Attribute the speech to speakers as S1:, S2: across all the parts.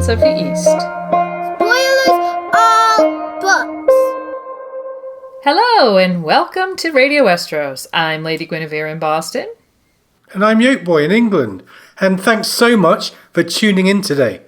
S1: Legends of the East.
S2: Spoilers all books!
S1: Hello and welcome to Radio Westeros. I'm Lady Guinevere in Boston.
S3: And I'm Yolkboy in England. And thanks so much for tuning in today.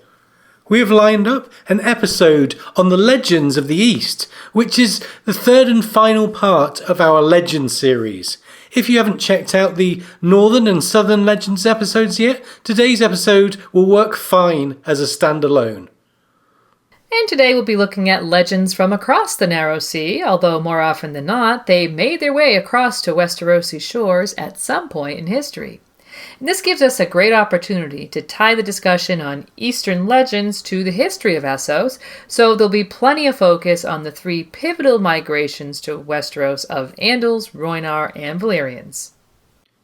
S3: We have lined up an episode on the Legends of the East, which is the third and final part of our Legends series. If you haven't checked out the Northern and Southern Legends episodes yet, today's episode will work fine as a standalone.
S1: And today we'll be looking at legends from across the Narrow Sea, although more often than not, they made their way across to Westerosi shores at some point in history. And this gives us a great opportunity to tie the discussion on Eastern legends to the history of Essos, so there'll be plenty of focus on the three pivotal migrations to Westeros of Andals, Rhoynar, and Valyrians.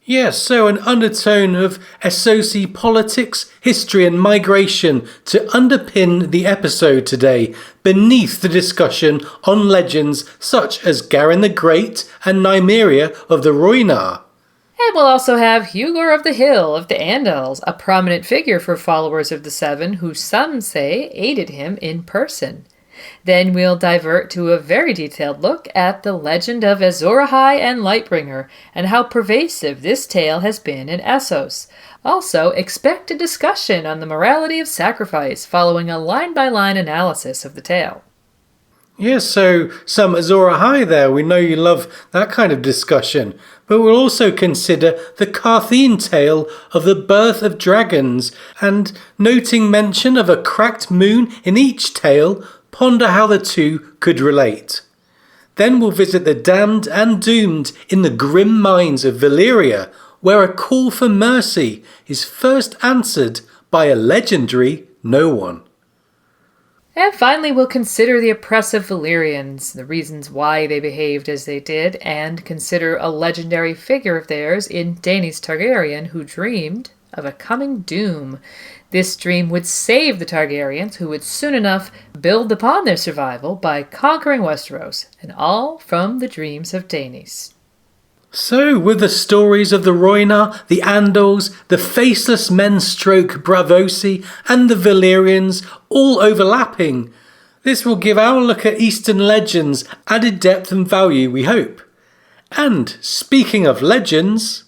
S3: Yes, so an undertone of Essosi politics, history and migration to underpin the episode today, beneath the discussion on legends such as Garin the Great and Nymeria of the Rhoynar.
S1: And we'll also have Hugor of the Hill of the Andals, a prominent figure for followers of the Seven who some say aided him in person. Then we'll divert to a very detailed look at the legend of Azor Ahai and Lightbringer and how pervasive this tale has been in Essos. Also, expect a discussion on the morality of sacrifice following a line-by-line analysis of the tale.
S3: Yes, so some Azor Ahai there. We know you love that kind of discussion. But we'll also consider the Qarthian tale of the birth of dragons, and noting mention of a cracked moon in each tale, ponder how the two could relate. Then we'll visit the damned and doomed in the grim mines of Valyria, where a call for mercy is first answered by a legendary no one.
S1: And finally, we'll consider the oppressive Valyrians, the reasons why they behaved as they did, and consider a legendary figure of theirs in Daenys Targaryen who dreamed of a coming doom. This dream would save the Targaryens, who would soon enough build upon their survival by conquering Westeros, and all from the dreams of Daenys.
S3: So, with the stories of the Rhoynar, the Andals, the Faceless Men stroke Braavosi, and the Valyrians all overlapping, this will give our look at Eastern legends added depth and value, we hope. And speaking of legends,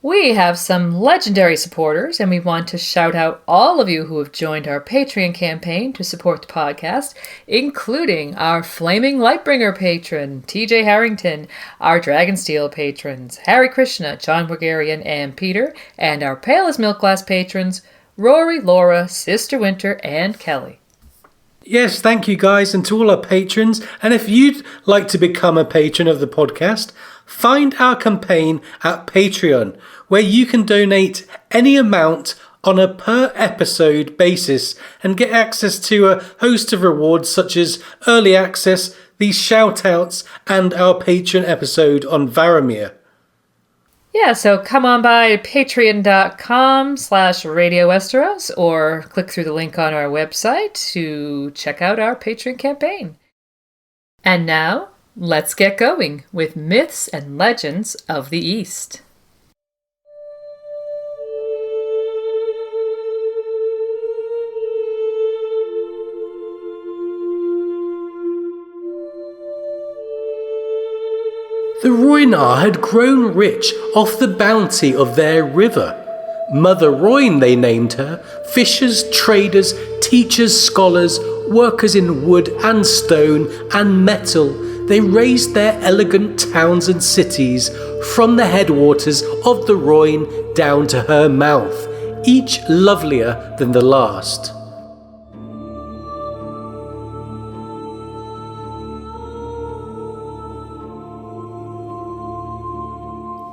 S1: we have some legendary supporters, and we want to shout out all of you who have joined our Patreon campaign to support the podcast, including our Flaming Lightbringer patron, TJ Harrington, our Dragonsteel patrons, Harry Krishna, John Bulgarian, and Peter, and our Pale as Milk Glass patrons, Rory, Laura, Sister Winter, and Kelly.
S3: yes, thank you guys, and to all our patrons. And if you'd like to become a patron of the podcast, find our campaign at Patreon, where you can donate any amount on a per episode basis and get access to a host of rewards such as early access, these shout outs, and our Patreon episode on Varamir.
S1: Yeah, so come on by patreon.com/Radio Westeros or click through the link on our website to check out our Patreon campaign. And now, let's get going with Myths and Legends of the East.
S3: The Rhoynar had grown rich off the bounty of their river. Mother Rhoyne they named her. Fishers, traders, teachers, scholars, workers in wood and stone and metal, they raised their elegant towns and cities from the headwaters of the Rhoyne down to her mouth, each lovelier than the last.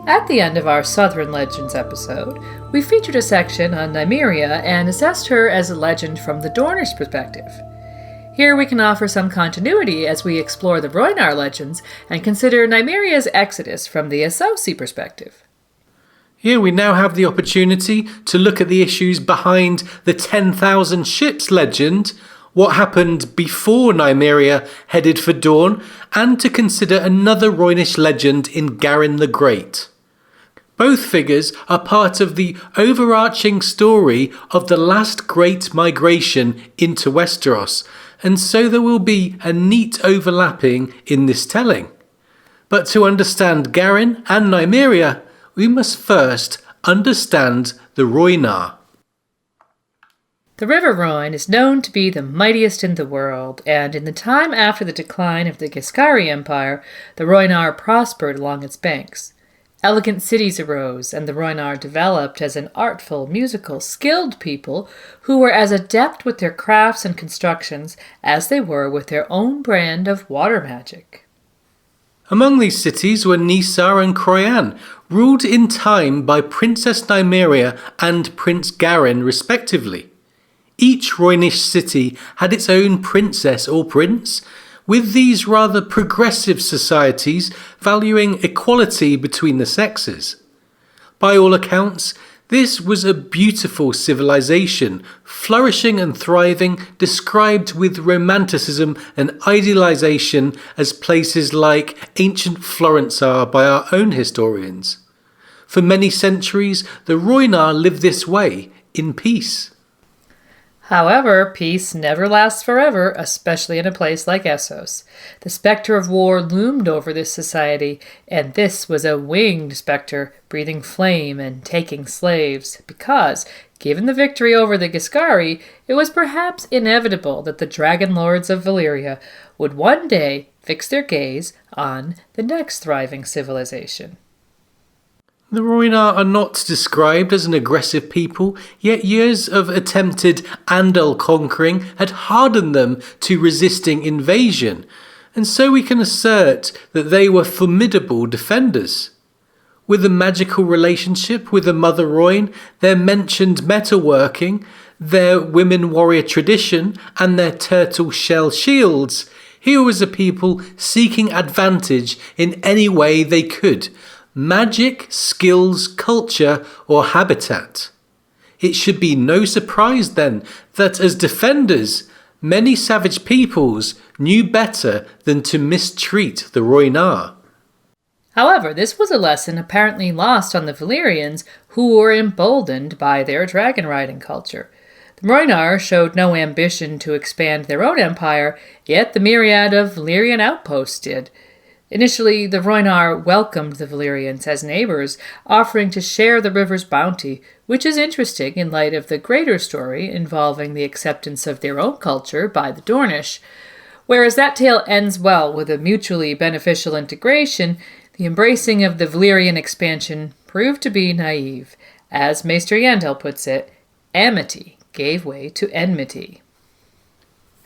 S1: At the end of our Southern Legends episode, we featured a section on Nymeria and assessed her as a legend from the Dorner's perspective. Here we can offer some continuity as we explore the Rhoynar legends and consider Nymeria's exodus from the Essosi perspective.
S3: Here we now have the opportunity to look at the issues behind the 10,000 ships legend, what happened before Nymeria headed for Dorne, and to consider another Rhoynish legend in Garin the Great. Both figures are part of the overarching story of the last great migration into Westeros, and so there will be a neat overlapping in this telling. But to understand Garin and Nymeria, we must first understand the Rhoyne.
S1: The River Rhoyne is known to be the mightiest in the world, and in the time after the decline of the Giscari Empire, the Rhoyne prospered along its banks. Elegant cities arose, and the Rhoyne developed as an artful, musical, skilled people who were as adept with their crafts and constructions as they were with their own brand of water magic.
S3: Among these cities were Nissa and Qarth, ruled in time by Princess Nymeria and Prince Garin respectively. Each Rhoynish city had its own princess or prince, with these rather progressive societies valuing equality between the sexes. By all accounts, this was a beautiful civilization, flourishing and thriving, described with romanticism and idealization as places like ancient Florence are by our own historians. For many centuries, the Rhoyne lived this way, in peace.
S1: However, peace never lasts forever, especially in a place like Essos. The specter of war loomed over this society, and this was a winged specter, breathing flame and taking slaves, because, given the victory over the Giscari, it was perhaps inevitable that the dragon lords of Valyria would one day fix their gaze on the next thriving civilization.
S3: The Rhoyne are not described as an aggressive people, yet years of attempted Andal conquering had hardened them to resisting invasion, and so we can assert that they were formidable defenders. With a magical relationship with the Mother Rhoyne, their mentioned metalworking, their women warrior tradition, and their turtle shell shields, here was a people seeking advantage in any way they could. Magic, skills, culture, or habitat. It should be no surprise then that as defenders, many savage peoples knew better than to mistreat the Rhoyne.
S1: However, this was a lesson apparently lost on the Valyrians, who were emboldened by their dragon riding culture. The Rhoyne showed no ambition to expand their own empire, yet the myriad of Valyrian outposts did. Initially, the Rhoyne welcomed the Valyrians as neighbors, offering to share the river's bounty, which is interesting in light of the greater story involving the acceptance of their own culture by the Dornish. Whereas that tale ends well with a mutually beneficial integration, the embracing of the Valyrian expansion proved to be naive. As Maester Yandel puts it, amity gave way to enmity.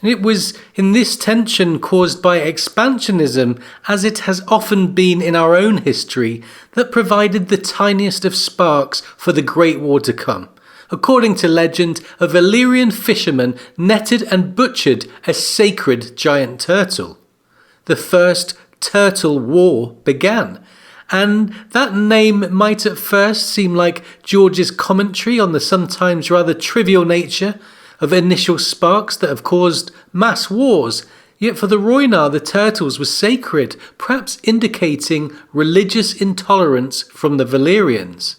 S3: It was in this tension caused by expansionism, as it has often been in our own history, that provided the tiniest of sparks for the Great War to come. According to legend, a Valyrian fisherman netted and butchered a sacred giant turtle. The First Turtle War began, and that name might at first seem like George's commentary on the sometimes rather trivial nature of initial sparks that have caused mass wars, yet for the Rhoyne the turtles were sacred, perhaps indicating religious intolerance from the Valyrians.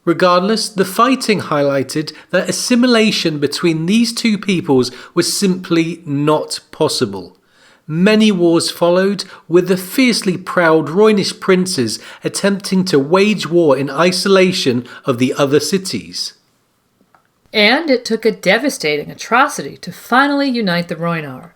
S3: Regardless, the fighting highlighted that assimilation between these two peoples was simply not possible. Many wars followed, with the fiercely proud Rhoynish princes attempting to wage war in isolation of the other cities.
S1: And it took a devastating atrocity to finally unite the Rhoyne.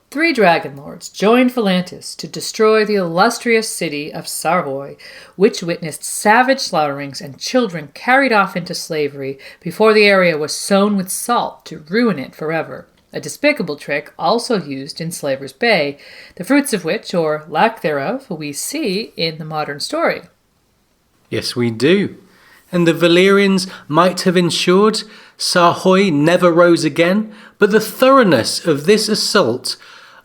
S1: 3 dragon lords joined Volantis to destroy the illustrious city of Sarhoy, which witnessed savage slaughterings and children carried off into slavery before the area was sown with salt to ruin it forever. A despicable trick also used in Slaver's Bay, the fruits of which, or lack thereof, we see in the modern story.
S3: Yes, we do. And the Valyrians might have ensured Sarhoy never rose again, but the thoroughness of this assault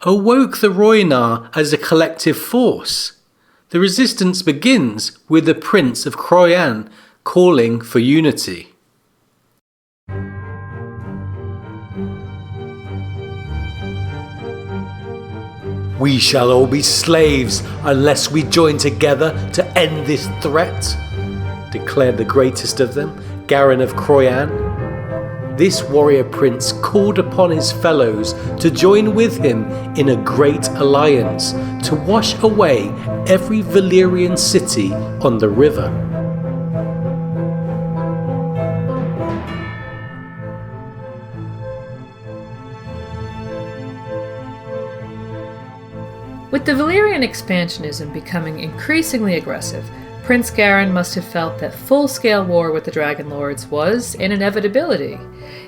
S3: awoke the Rhoyne as a collective force. The resistance begins with the Prince of Qarth calling for unity. We shall all be slaves unless we join together to end this threat. declared the greatest of them, Garin of Croyan. This warrior prince called upon his fellows to join with him in a great alliance to wash away every Valyrian city on the river.
S1: With the Valyrian expansionism becoming increasingly aggressive, Prince Garin must have felt that full-scale war with the Dragon Lords was an inevitability.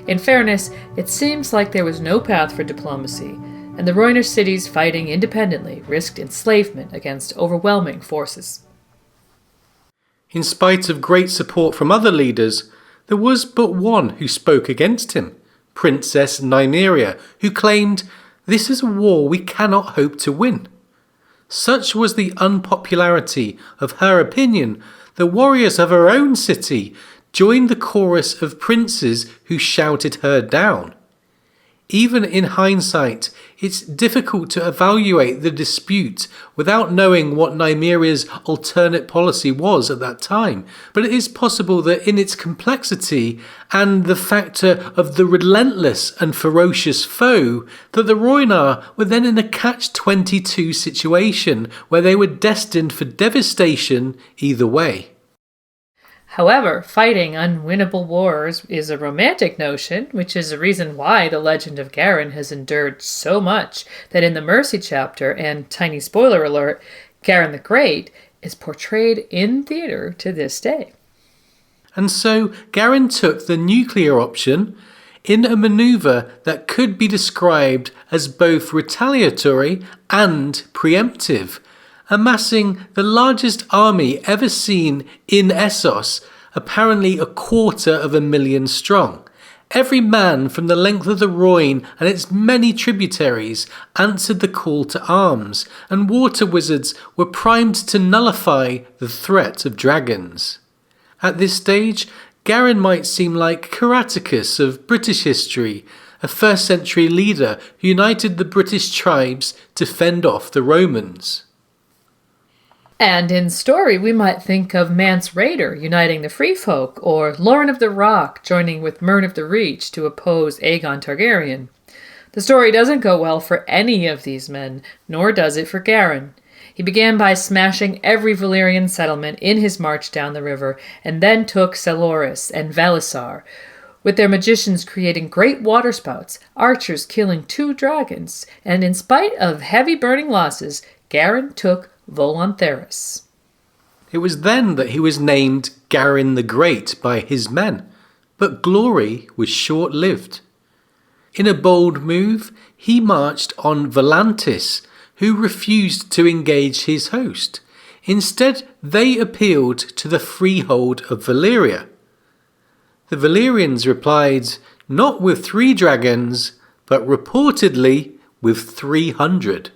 S1: In fairness, it seems like there was no path for diplomacy, and the Rhoyne cities fighting independently risked enslavement against overwhelming forces.
S3: In spite of great support from other leaders, there was but one who spoke against him, Princess Nymeria, who claimed, "This is a war we cannot hope to win." Such was the unpopularity of her opinion, the warriors of her own city joined the chorus of princes who shouted her down. Even in hindsight, it's difficult to evaluate the dispute without knowing what Nymeria's alternate policy was at that time, but it is possible that in its complexity and the factor of the relentless and ferocious foe, that the Rhoyne were then in a catch-22 situation where they were destined for devastation either way.
S1: However, fighting unwinnable wars is a romantic notion, which is a reason why the legend of Garin has endured so much that in the Mercy chapter, and tiny spoiler alert, Garin the Great is portrayed in theatre to this day.
S3: And so Garin took the nuclear option in a manoeuvre that could be described as both retaliatory and preemptive, amassing the largest army ever seen in Essos, apparently 250,000 strong. Every man from the length of the Rhoyne and its many tributaries answered the call to arms, and water wizards were primed to nullify the threat of dragons. At this stage, Garin might seem like Caraticus of British history, a first-century leader who united the British tribes to fend off the Romans.
S1: And in story, we might think of Mance Rayder uniting the Free Folk, or Lauren of the Rock joining with Mern of the Reach to oppose Aegon Targaryen. The story doesn't go well for any of these men, nor does it for Garin. He began by smashing every Valyrian settlement in his march down the river, and then took Seloris and Valisar, with their magicians creating great waterspouts, archers killing 2 dragons, and in spite of heavy burning losses, Garin took Volontheris.
S3: It was then that he was named Garin the Great by his men, but glory was short-lived. In a bold move, he marched on Volantis, who refused to engage his host. Instead, they appealed to the freehold of Valyria. The Valyrians replied, not with 3 dragons, but reportedly with 300.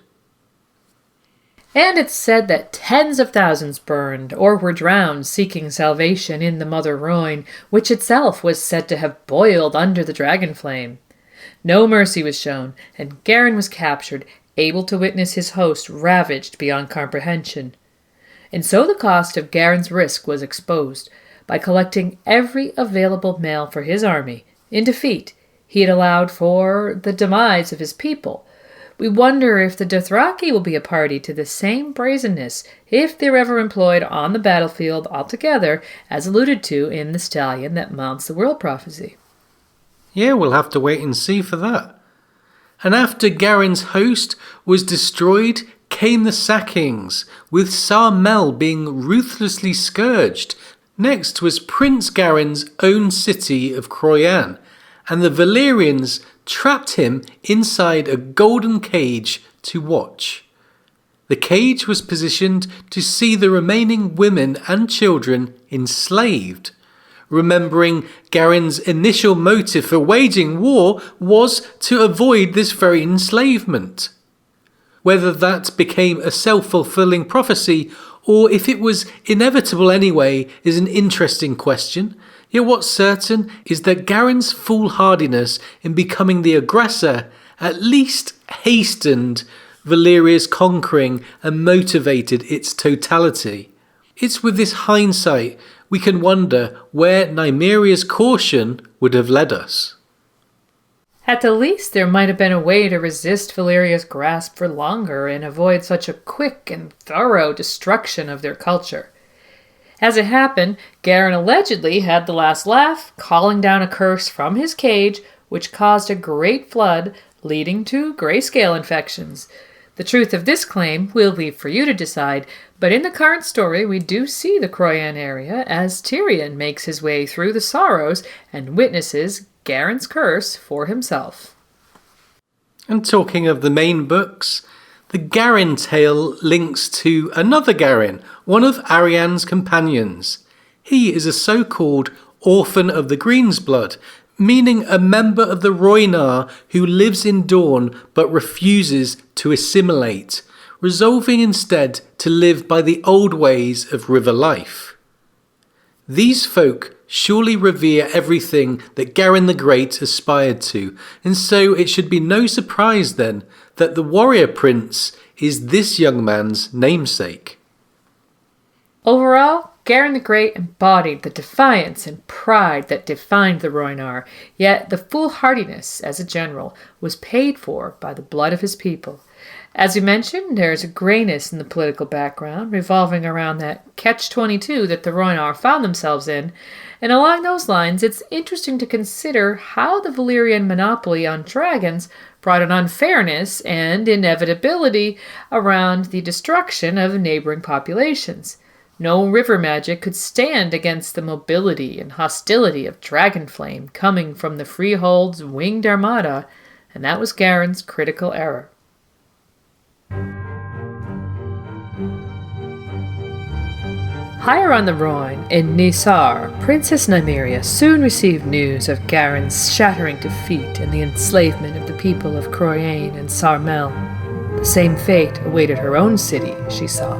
S1: And it's said that tens of thousands burned or were drowned seeking salvation in the Mother Rhoyne, which itself was said to have boiled under the dragon flame. No mercy was shown, and Garin was captured, able to witness his host ravaged beyond comprehension. And so the cost of Garin's risk was exposed. By collecting every available male for his army, in defeat, he had allowed for the demise of his people. We wonder if the Dothraki will be a party to the same brazenness if they're ever employed on the battlefield altogether, as alluded to in the stallion that mounts the world prophecy.
S3: Yeah, we'll have to wait and see for that. And after Garin's host was destroyed, came the sackings, with Sar Mel being ruthlessly scourged. Next was Prince Garin's own city of Croyan, and the Valyrians trapped him inside a golden cage to watch. The cage was positioned to see the remaining women and children enslaved. Remembering Garin's initial motive for waging war was to avoid this very enslavement. Whether that became a self-fulfilling prophecy or if it was inevitable anyway is an interesting question. Yet what's certain is that Garin's foolhardiness in becoming the aggressor at least hastened Valyria's conquering and motivated its totality. It's with this hindsight we can wonder where Nymeria's caution would have led us.
S1: At the least, there might have been a way to resist Valyria's grasp for longer and avoid such a quick and thorough destruction of their culture. As it happened, Garin allegedly had the last laugh, calling down a curse from his cage, which caused a great flood, leading to grayscale infections. The truth of this claim we'll leave for you to decide, but in the current story we do see the Chroyan area as Tyrion makes his way through the Sorrows and witnesses Garin's curse for himself.
S3: And talking of the main books, the Garin tale links to another Garin, one of Arianne's companions. He is a so-called orphan of the Greensblood, meaning a member of the Rhoyne who lives in Dorne but refuses to assimilate, resolving instead to live by the old ways of river life. These folk surely revere everything that Garin the Great aspired to, and so it should be no surprise then that the warrior prince is this young man's namesake.
S1: Overall, Garin the Great embodied the defiance and pride that defined the Rhoyne, yet the foolhardiness as a general was paid for by the blood of his people. As we mentioned, there is a grayness in the political background revolving around that catch-22 that the Rhoyne found themselves in, and along those lines it's interesting to consider how the Valyrian monopoly on dragons brought an unfairness and inevitability around the destruction of neighboring populations. No river magic could stand against the mobility and hostility of Dragonflame coming from the Freehold's winged armada, and that was Garin's critical error. Higher on the Rhoyne, in Nissa, Princess Nymeria soon received news of Garin's shattering defeat and the enslavement of the people of Chroyane and Sarmel. The same fate awaited her own city, she saw.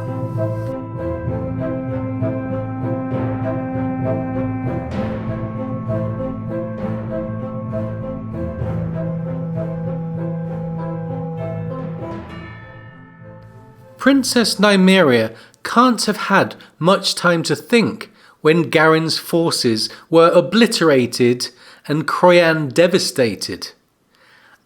S3: Princess Nymeria can't have had much time to think when Garin's forces were obliterated and Chroyan devastated.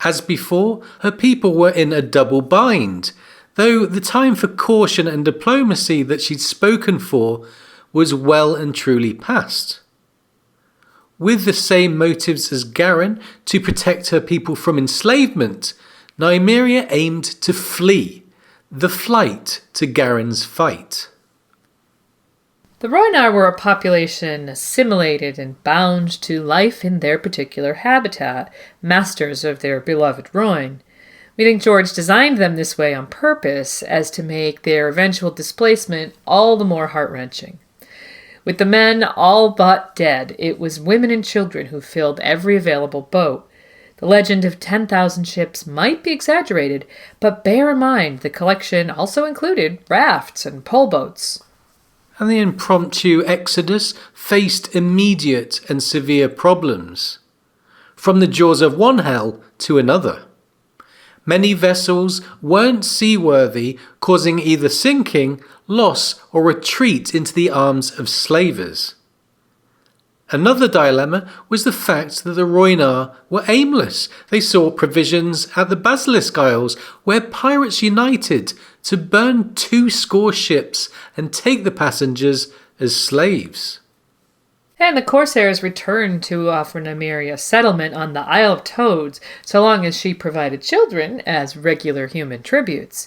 S3: As before, her people were in a double bind, though the time for caution and diplomacy that she'd spoken for was well and truly past. With the same motives as Garin to protect her people from enslavement, Nymeria aimed to flee, the flight to Garin's fight.
S1: The Rhoyne were a population assimilated and bound to life in their particular habitat, masters of their beloved Rhoyne. We think George designed them this way on purpose, as to make their eventual displacement all the more heart-wrenching. With the men all but dead, it was women and children who filled every available boat. The legend of 10,000 ships might be exaggerated, but bear in mind the collection also included rafts and pole boats.
S3: And the impromptu exodus faced immediate and severe problems, from the jaws of one hell to another. Many vessels weren't seaworthy, causing either sinking, loss, or retreat into the arms of slavers. Another dilemma was the fact that the Rhoyne were aimless. They sought provisions at the Basilisk Isles, where pirates united to burn 200 ships and take the passengers as slaves.
S1: And the Corsairs returned to offer Nymeria settlement on the Isle of Toads, so long as she provided children as regular human tributes.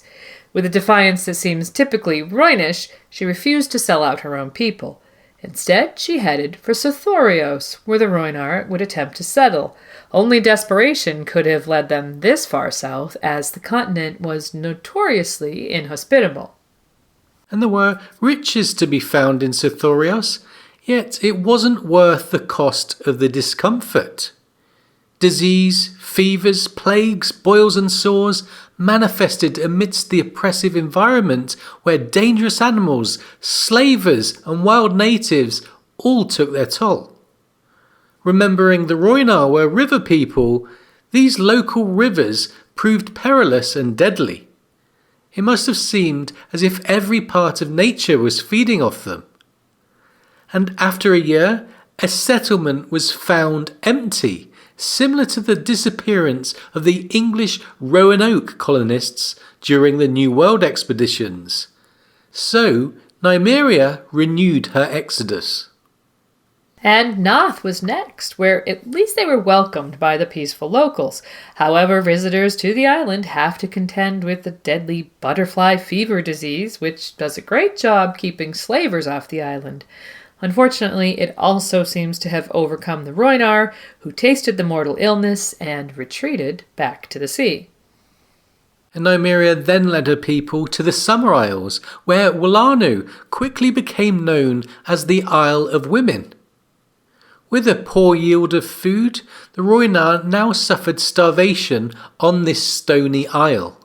S1: With a defiance that seems typically Rhoynish, she refused to sell out her own people. Instead, she headed for Sothorios, where the Rhoyne would attempt to settle. Only desperation could have led them this far south, as the continent was notoriously inhospitable.
S3: And there were riches to be found in Sothorios, yet it wasn't worth the cost of the discomfort. Disease, fevers, plagues, boils and sores manifested amidst the oppressive environment where dangerous animals, slavers and wild natives all took their toll. Remembering the Rhoyne were river people, these local rivers proved perilous and deadly. It must have seemed as if every part of nature was feeding off them. and after a year, a settlement was found empty, similar to the disappearance of the English Roanoke colonists during the New World expeditions. So, Nymeria renewed her exodus.
S1: And Noth was next, where at least they were welcomed by the peaceful locals. However, visitors to the island have to contend with the deadly butterfly fever disease, which does a great job keeping slavers off the island. Unfortunately, it also seems to have overcome the Rhoyne, who tasted the mortal illness and retreated back to the sea.
S3: And Nymeria then led her people to the Summer Isles, where Wallanu quickly became known as the Isle of Women. With a poor yield of food, the Rhoyne now suffered starvation on this stony isle.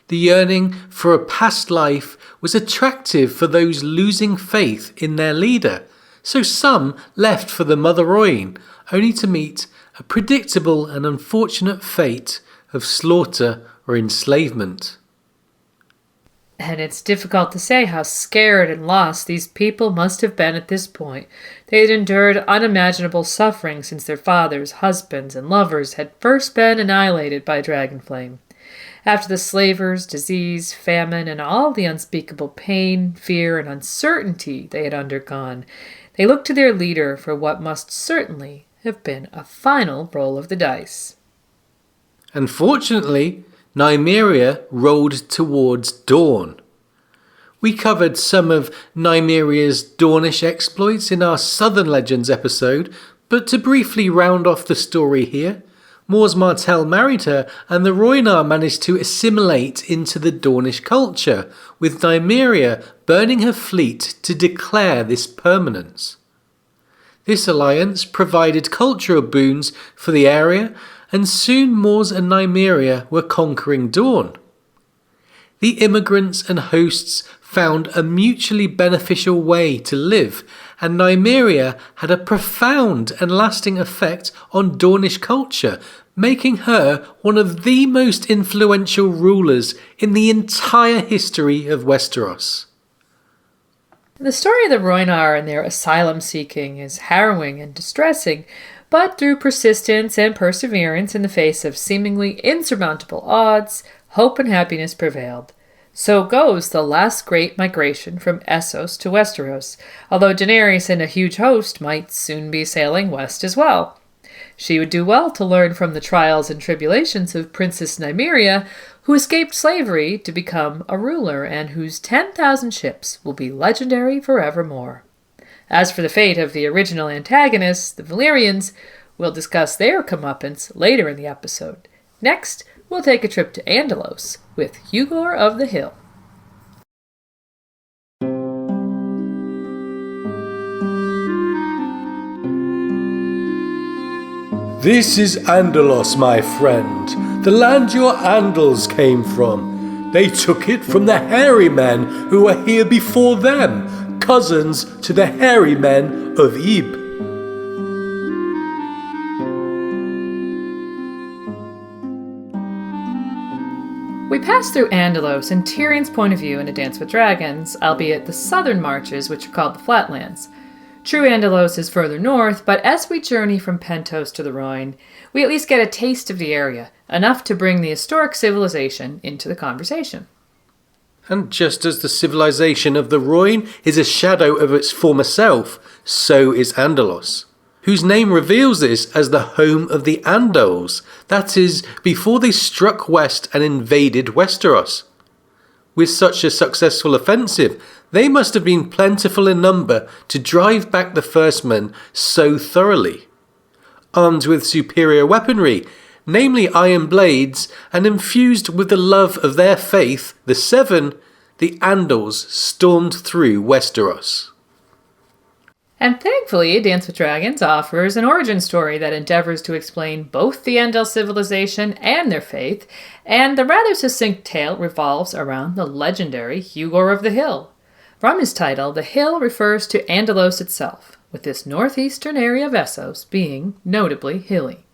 S3: The yearning for a past life was attractive for those losing faith in their leader, so some left for the Mother Rhoyne, only to meet a predictable and unfortunate fate of slaughter or enslavement.
S1: And it's difficult to say how scared and lost these people must have been at this point. They had endured unimaginable suffering since their fathers, husbands, and lovers had first been annihilated by Dragonflame. After the slavers, disease, famine, and all the unspeakable pain, fear, and uncertainty they had undergone, they looked to their leader for what must certainly have been a final roll of the dice.
S3: Unfortunately, Nymeria rolled towards dawn. We covered some of Nymeria's Dornish exploits in our Southern Legends episode, but to briefly round off the story here, Mors Martell married her and the Rhoyne managed to assimilate into the Dornish culture, with Nymeria burning her fleet to declare this permanence. This alliance provided cultural boons for the area, and soon Mors and Nymeria were conquering Dorne. The immigrants and hosts found a mutually beneficial way to live, and Nymeria had a profound and lasting effect on Dornish culture, making her one of the most influential rulers in the entire history of Westeros.
S1: The story of the Rhoyne and their asylum seeking is harrowing and distressing, but through persistence and perseverance in the face of seemingly insurmountable odds, hope and happiness prevailed. So goes the last great migration from Essos to Westeros, although Daenerys and a huge host might soon be sailing west as well. She would do well to learn from the trials and tribulations of Princess Nymeria, who escaped slavery to become a ruler and whose 10,000 ships will be legendary forevermore. As for the fate of the original antagonists, the Valyrians, we'll discuss their comeuppance later in the episode. Next, we'll take a trip to Andalos with Hugor of the Hill.
S3: This is Andalos, my friend, the land your Andals came from. They took it from the hairy men who were here before them, cousins to the hairy men of Ib.
S1: We pass through Andalos and Tyrion's point of view in A Dance with Dragons, albeit the southern marches, which are called the Flatlands. True Andalos is further north, but as we journey from Pentos to the Rhoyne, we at least get a taste of the area, enough to bring the historic civilization into the conversation.
S3: And just as the civilization of the Rhoyne is a shadow of its former self, so is Andalos, whose name reveals this as the home of the Andals, that is, before they struck west and invaded Westeros. With such a successful offensive, they must have been plentiful in number to drive back the First Men so thoroughly. Armed with superior weaponry, namely iron blades, and infused with the love of their faith, the Seven, the Andals stormed through Westeros.
S1: And thankfully, A Dance with Dragons offers an origin story that endeavors to explain both the Andal civilization and their faith, and the rather succinct tale revolves around the legendary Hugor of the Hill. From his title, the hill refers to Andalos itself, with this northeastern area of Essos being notably hilly.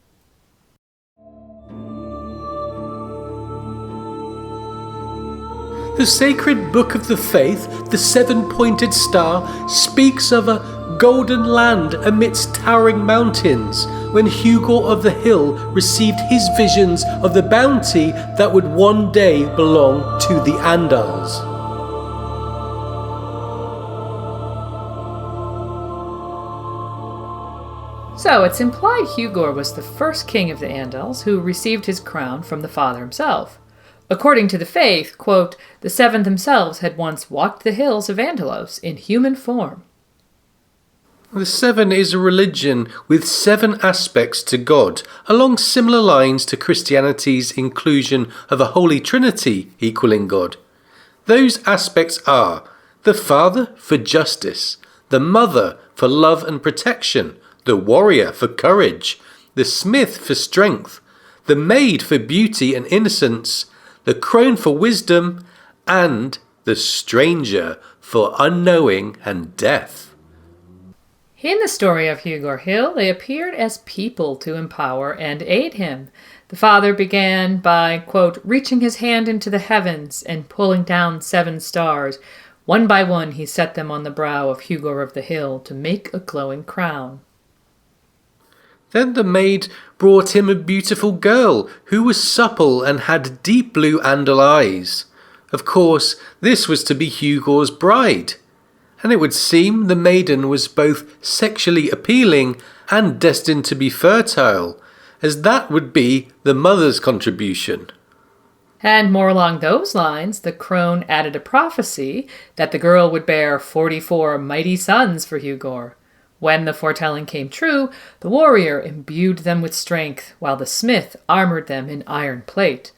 S3: The sacred book of the faith, the seven-pointed star, speaks of a golden land amidst towering mountains, when Hugor of the Hill received his visions of the bounty that would one day belong to the Andals.
S1: So it's implied Hugor was the first king of the Andals who received his crown from the father himself. According to the faith, quote, the seven themselves had once walked the hills of Andalos in human form.
S3: The Seven is a religion with 7 aspects to God, along similar lines to Christianity's inclusion of a Holy Trinity equaling God. Those aspects are the Father for justice, the Mother for love and protection, the Warrior for courage, the Smith for strength, the Maid for beauty and innocence, the Crone for wisdom, and the Stranger for unknowing and death.
S1: In the story of Hugor Hill, they appeared as people to empower and aid him. The father began by, quote, reaching his hand into the heavens and pulling down 7 stars. One by one he set them on the brow of Hugor of the Hill to make a glowing crown.
S3: Then the maid brought him a beautiful girl who was supple and had deep blue Andal eyes. Of course, this was to be Hugor's bride. And it would seem the maiden was both sexually appealing and destined to be fertile, as that would be the mother's contribution.
S1: And more along those lines, the crone added a prophecy that the girl would bear 44 mighty sons for Hugor. When the foretelling came true, the warrior imbued them with strength, while the smith armored them in iron plate.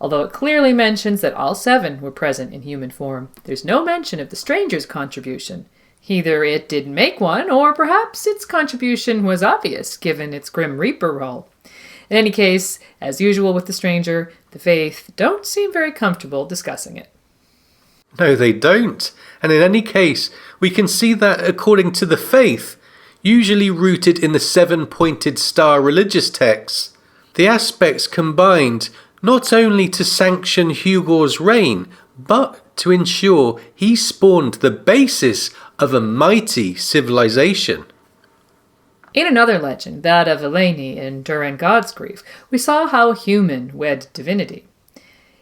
S1: Although it clearly mentions that all 7 were present in human form, there's no mention of the stranger's contribution. Either it didn't make one, or perhaps its contribution was obvious, given its Grim Reaper role. In any case, as usual with the stranger, the faith don't seem very comfortable discussing it.
S3: No, they don't. And in any case, we can see that according to the faith, usually rooted in the 7-pointed star religious texts, the aspects combined not only to sanction Hugor's reign, but to ensure he spawned the basis of a mighty civilization.
S1: In another legend, that of Eleni in Durin God's Grief, we saw how human wed divinity.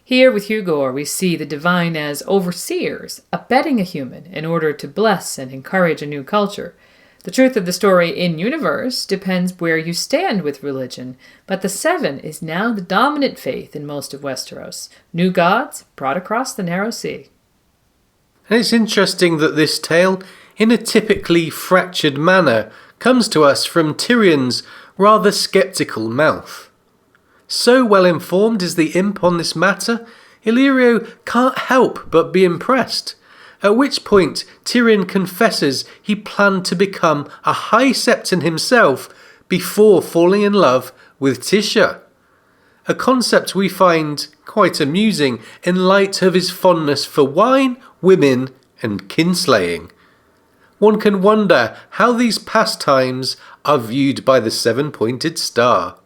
S1: Here with Hugor, we see the divine as overseers, abetting a human in order to bless and encourage a new culture. The truth of the story in-universe depends where you stand with religion, but the 7 is now the dominant faith in most of Westeros. New gods brought across the narrow sea.
S3: And it's interesting that this tale, in a typically fractured manner, comes to us from Tyrion's rather sceptical mouth. So well informed is the imp on this matter, Illyrio can't help but be impressed. At which point Tyrion confesses he planned to become a High Septon himself before falling in love with Tisha. A concept we find quite amusing in light of his fondness for wine, women and kinslaying. One can wonder how these pastimes are viewed by the 7-pointed star.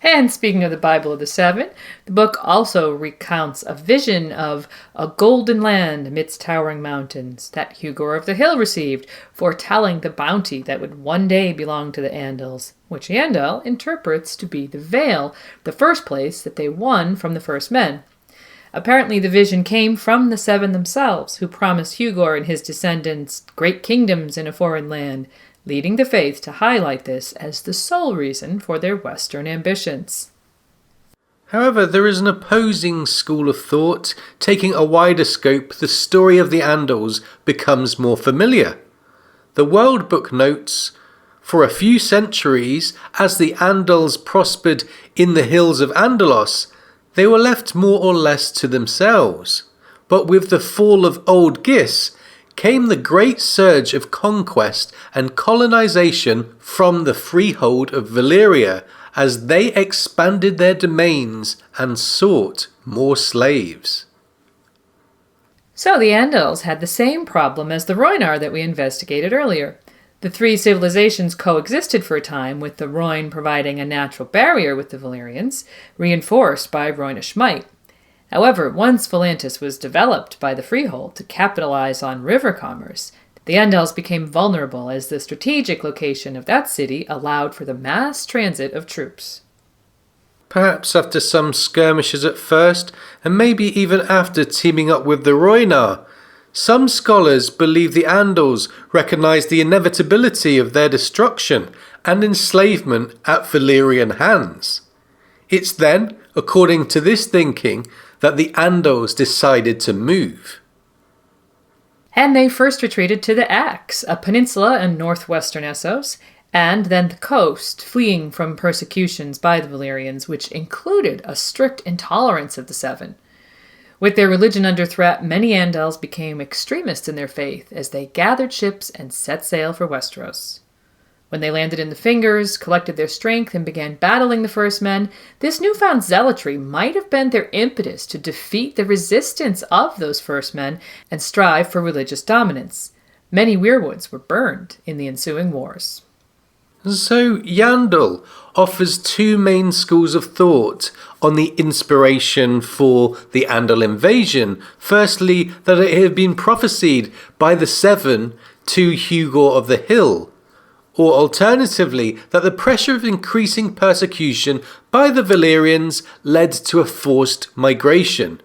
S1: And speaking of the Bible of the 7, the book also recounts a vision of a golden land amidst towering mountains that Hugor of the Hill received, foretelling the bounty that would one day belong to the Andals, which Andal interprets to be the Vale, the first place that they won from the first men. Apparently the vision came from the 7 themselves, who promised Hugor and his descendants great kingdoms in a foreign land, leading the faith to highlight this as the sole reason for their Western ambitions.
S3: However, there is an opposing school of thought. Taking a wider scope, the story of the Andals becomes more familiar. The World Book notes, for a few centuries, as the Andals prospered in the hills of Andalos, they were left more or less to themselves. But with the fall of Old Gis, came the great surge of conquest and colonization from the freehold of Valyria as they expanded their domains and sought more slaves.
S1: So the Andals had the same problem as the Rhoyne that we investigated earlier. The 3 civilizations coexisted for a time, with the Rhoyne providing a natural barrier with the Valyrians, reinforced by Rhoynish might. However, once Volantis was developed by the Freehold to capitalize on river commerce, The Andals became vulnerable as the strategic location of that city allowed for the mass transit of troops.
S3: Perhaps after some skirmishes at first, and maybe even after teaming up with the Rhoyne, some scholars believe the Andals recognised the inevitability of their destruction and enslavement at Valyrian hands. It's then, according to this thinking, that the Andals decided to move.
S1: And they first retreated to the Axe, a peninsula in northwestern Essos, and then the coast, fleeing from persecutions by the Valyrians, which included a strict intolerance of the Seven. With their religion under threat, many Andals became extremists in their faith as they gathered ships and set sail for Westeros. When they landed in the Fingers, collected their strength, and began battling the First Men, this newfound zealotry might have been their impetus to defeat the resistance of those First Men and strive for religious dominance. Many weirwoods were burned in the ensuing wars.
S3: So Yandel offers two main schools of thought on the inspiration for the Andal invasion. Firstly, that it had been prophesied by the Seven to Hugor of the Hill. Or alternatively, that the pressure of increasing persecution by the Valyrians led to a forced migration.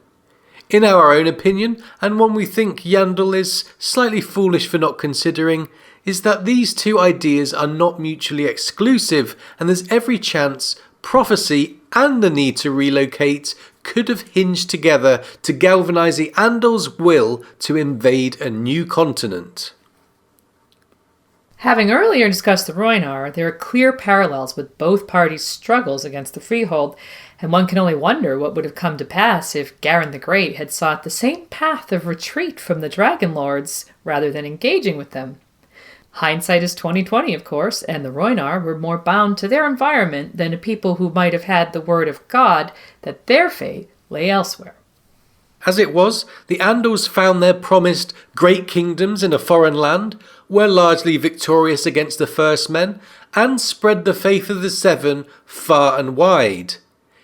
S3: In our own opinion, and one we think Yandel is slightly foolish for not considering, is that these two ideas are not mutually exclusive, and there's every chance prophecy and the need to relocate could have hinged together to galvanise the Andal's will to invade a new continent.
S1: Having earlier discussed the Rhoyne, there are clear parallels with both parties' struggles against the Freehold, and one can only wonder what would have come to pass if Garin the Great had sought the same path of retreat from the Dragon Lords rather than engaging with them. Hindsight is 20/20, of course, and the Rhoyne were more bound to their environment than a people who might have had the word of God that their fate lay elsewhere.
S3: As it was, the Andals found their promised great kingdoms in a foreign land, were largely victorious against the First Men, and spread the faith of the Seven far and wide.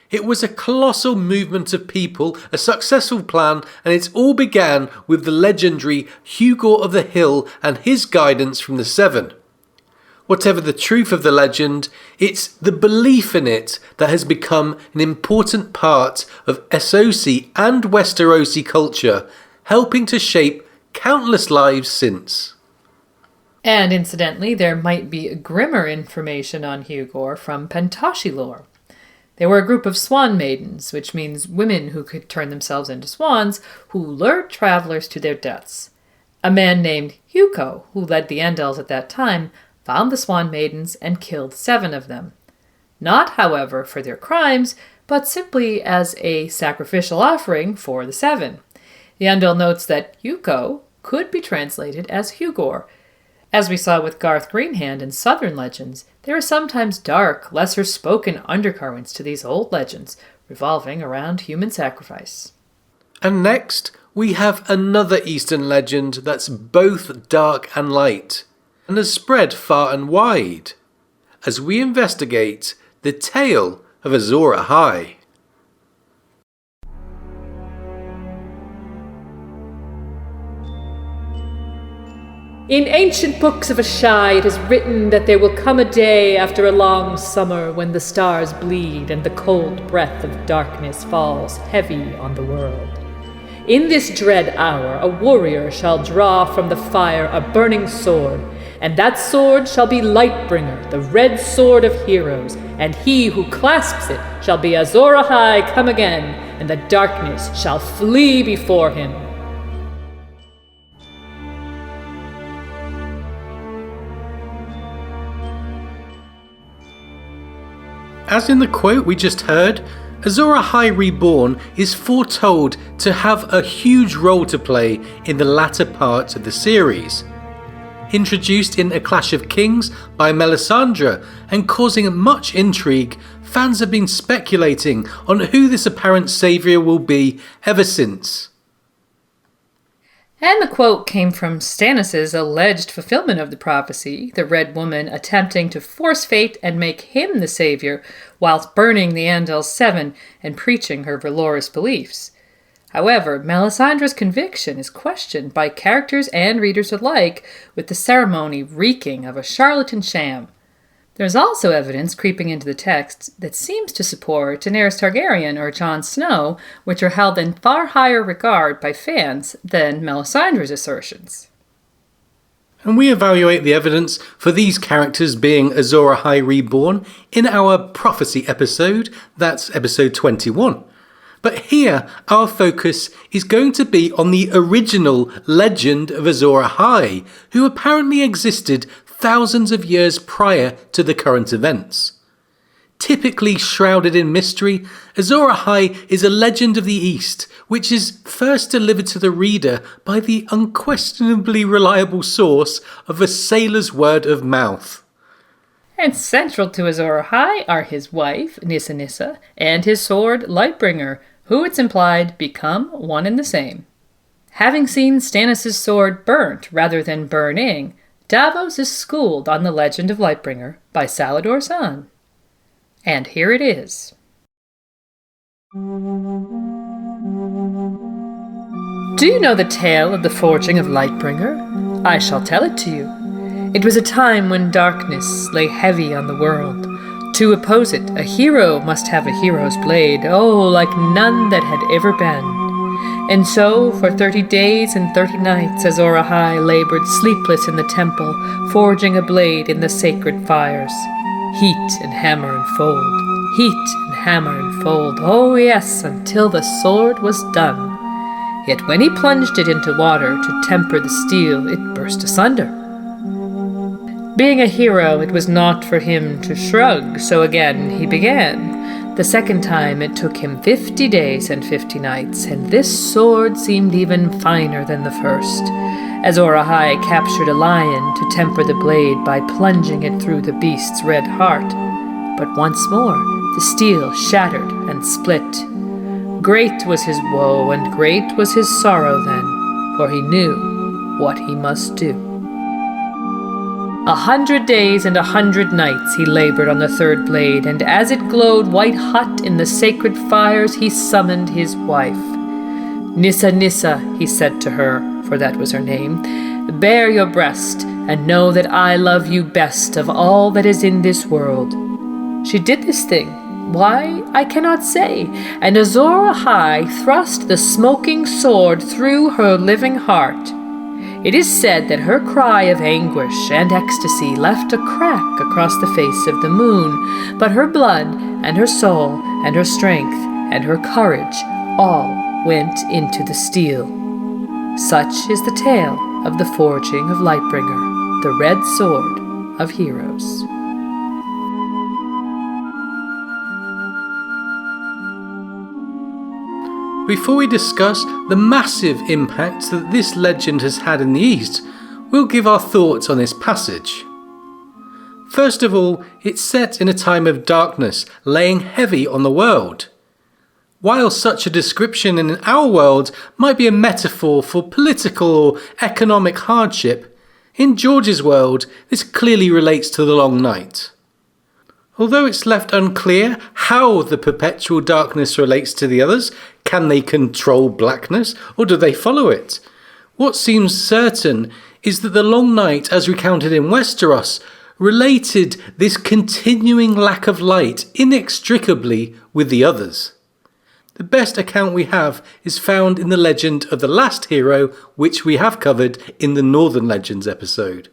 S3: It was a colossal movement of people, a successful plan, and it all began with the legendary Hugor of the Hill and his guidance from the Seven. Whatever the truth of the legend, it's the belief in it that has become an important part of Essosi and Westerosi culture, helping to shape countless lives since.
S1: And incidentally, there might be grimmer information on Hugor from Pentoshi lore. They were a group of swan maidens, which means women who could turn themselves into swans, who lured travelers to their deaths. A man named Hugor, who led the Andals at that time, found the swan maidens and killed 7 of them. Not, however, for their crimes, but simply as a sacrificial offering for the 7. The Andal notes that Hugor could be translated as Hugor. As we saw with Qarth Greenhand in Southern legends, there are sometimes dark, lesser-spoken undercurrents to these old legends, revolving around human sacrifice.
S3: And next, we have another Eastern legend that's both dark and light, and has spread far and wide, as we investigate the tale of Azor Ahai.
S1: In ancient books of Ahai, it is written that there will come a day after a long summer when the stars bleed and the cold breath of darkness falls heavy on the world. In this dread hour, a warrior shall draw from the fire a burning sword, and that sword shall be Lightbringer, the red sword of heroes, and he who clasps it shall be Azor Ahai come again, and the darkness shall flee before him.
S3: As in the quote we just heard, Azor Ahai Reborn is foretold to have a huge role to play in the latter part of the series. Introduced in A Clash of Kings by Melisandre and causing much intrigue, fans have been speculating on who this apparent saviour will be ever since.
S1: And the quote came from Stannis' alleged fulfillment of the prophecy, the Red Woman attempting to force fate and make him the savior, whilst burning the Andal's 7 and preaching her valorous beliefs. However, Melisandre's conviction is questioned by characters and readers alike, with the ceremony reeking of a charlatan sham. There's also evidence creeping into the text that seems to support Daenerys Targaryen or Jon Snow, which are held in far higher regard by fans than Melisandre's assertions.
S3: And we evaluate the evidence for these characters being Azor Ahai reborn in our prophecy episode, that's episode 21. But here, our focus is going to be on the original legend of Azor Ahai, who apparently existed thousands of years prior to the current events. Typically shrouded in mystery, Azor Ahai is a legend of the East, which is first delivered to the reader by the unquestionably reliable source of a sailor's word of mouth.
S1: And central to Azor Ahai are his wife, Nissa Nissa, and his sword, Lightbringer, who, it's implied, become one and the same. Having seen Stannis' sword burnt rather than burning, Davos is schooled on the legend of Lightbringer by Salador's son. And here it is. Do you know the tale of the forging of Lightbringer? I shall tell it to you. It was a time when darkness lay heavy on the world. To oppose it, a hero must have a hero's blade, oh, like none that had ever been. And so, for 30 days and 30 nights, Azor Ahai labored sleepless in the temple, forging a blade in the sacred fires. Heat and hammer and fold, heat and hammer and fold, oh yes, until the sword was done. Yet when he plunged it into water to temper the steel, it burst asunder. Being a hero, it was not for him to shrug, so again he began. The second time it took him 50 days and 50 nights, and this sword seemed even finer than the first. Azor Ahai captured a lion to temper the blade by plunging it through the beast's red heart. But once more the steel shattered and split. Great was his woe and great was his sorrow then, for he knew what he must do. 100 days and 100 nights he labored on the third blade, and as it glowed white-hot in the sacred fires, he summoned his wife. Nissa Nissa, he said to her, for that was her name, bare your breast, and know that I love you best of all that is in this world. She did this thing. Why, I cannot say, and Azor Ahai thrust the smoking sword through her living heart. It is said that her cry of anguish and ecstasy left a crack across the face of the moon, but her blood and her soul and her strength and her courage all went into the steel. Such is the tale of the forging of Lightbringer, the red sword of heroes.
S3: Before we discuss the massive impact that this legend has had in the East, we'll give our thoughts on this passage. First of all, it's set in a time of darkness, laying heavy on the world. While such a description in our world might be a metaphor for political or economic hardship, in George's world this clearly relates to the long night. Although it's left unclear how the perpetual darkness relates to the others, can they control blackness or do they follow it? What seems certain is that the long night, as recounted in Westeros, related this continuing lack of light inextricably with the others. The best account we have is found in the legend of the last hero, which we have covered in the Northern Legends episode.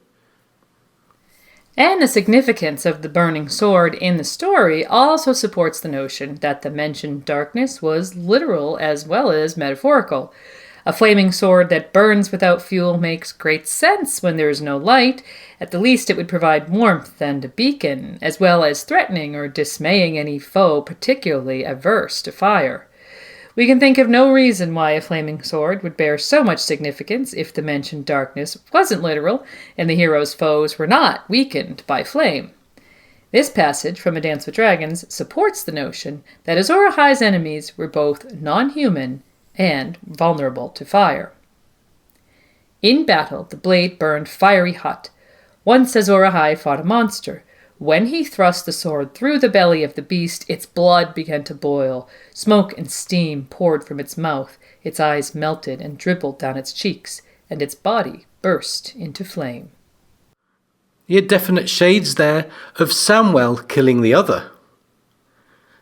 S1: And the significance of the burning sword in the story also supports the notion that the mentioned darkness was literal as well as metaphorical. A flaming sword that burns without fuel makes great sense when there is no light. At the least it would provide warmth and a beacon, as well as threatening or dismaying any foe particularly averse to fire. We can think of no reason why a flaming sword would bear so much significance if the mentioned darkness wasn't literal and the hero's foes were not weakened by flame. This passage from A Dance with Dragons supports the notion that Azor Ahai's enemies were both non-human and vulnerable to fire. In battle, the blade burned fiery hot. Once Azor Ahai fought a monster. When he thrust the sword through the belly of the beast, its blood began to boil. Smoke and steam poured from its mouth. Its eyes melted and dribbled down its cheeks, and its body burst into flame.
S3: You had definite shades there of Samwell killing the other.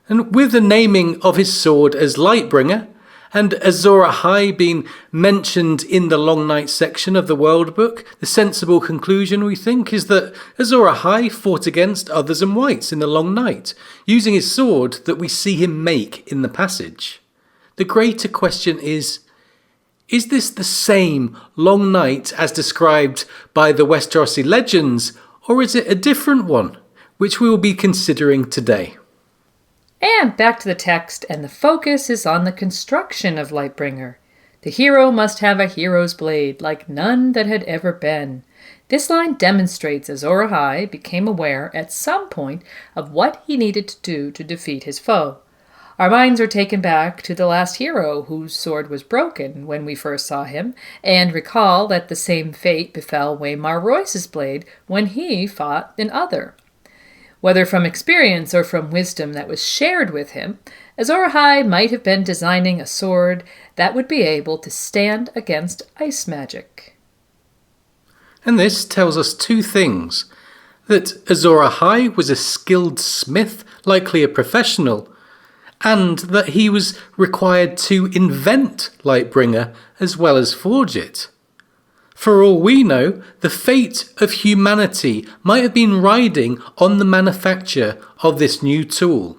S3: And with the naming of his sword as Lightbringer, and Azor Ahai being mentioned in the Long Night section of the World Book, the sensible conclusion, we think, is that Azor Ahai fought against others and whites in the Long Night, using his sword that we see him make in the passage. The greater question is this the same Long Night as described by the Westerosi legends, or is it a different one, which we will be considering today?
S1: And back to the text, and the focus is on the construction of Lightbringer. The hero must have a hero's blade, like none that had ever been. This line demonstrates Azor Ahai became aware at some point of what he needed to do to defeat his foe. Our minds are taken back to the last hero whose sword was broken when we first saw him, and recall that the same fate befell Waymar Royce's blade when he fought an other. Whether from experience or from wisdom that was shared with him, Azor Ahai might have been designing a sword that would be able to stand against ice magic.
S3: And this tells us two things. That Azor Ahai was a skilled smith, likely a professional, and that he was required to invent Lightbringer as well as forge it. For all we know, the fate of humanity might have been riding on the manufacture of this new tool.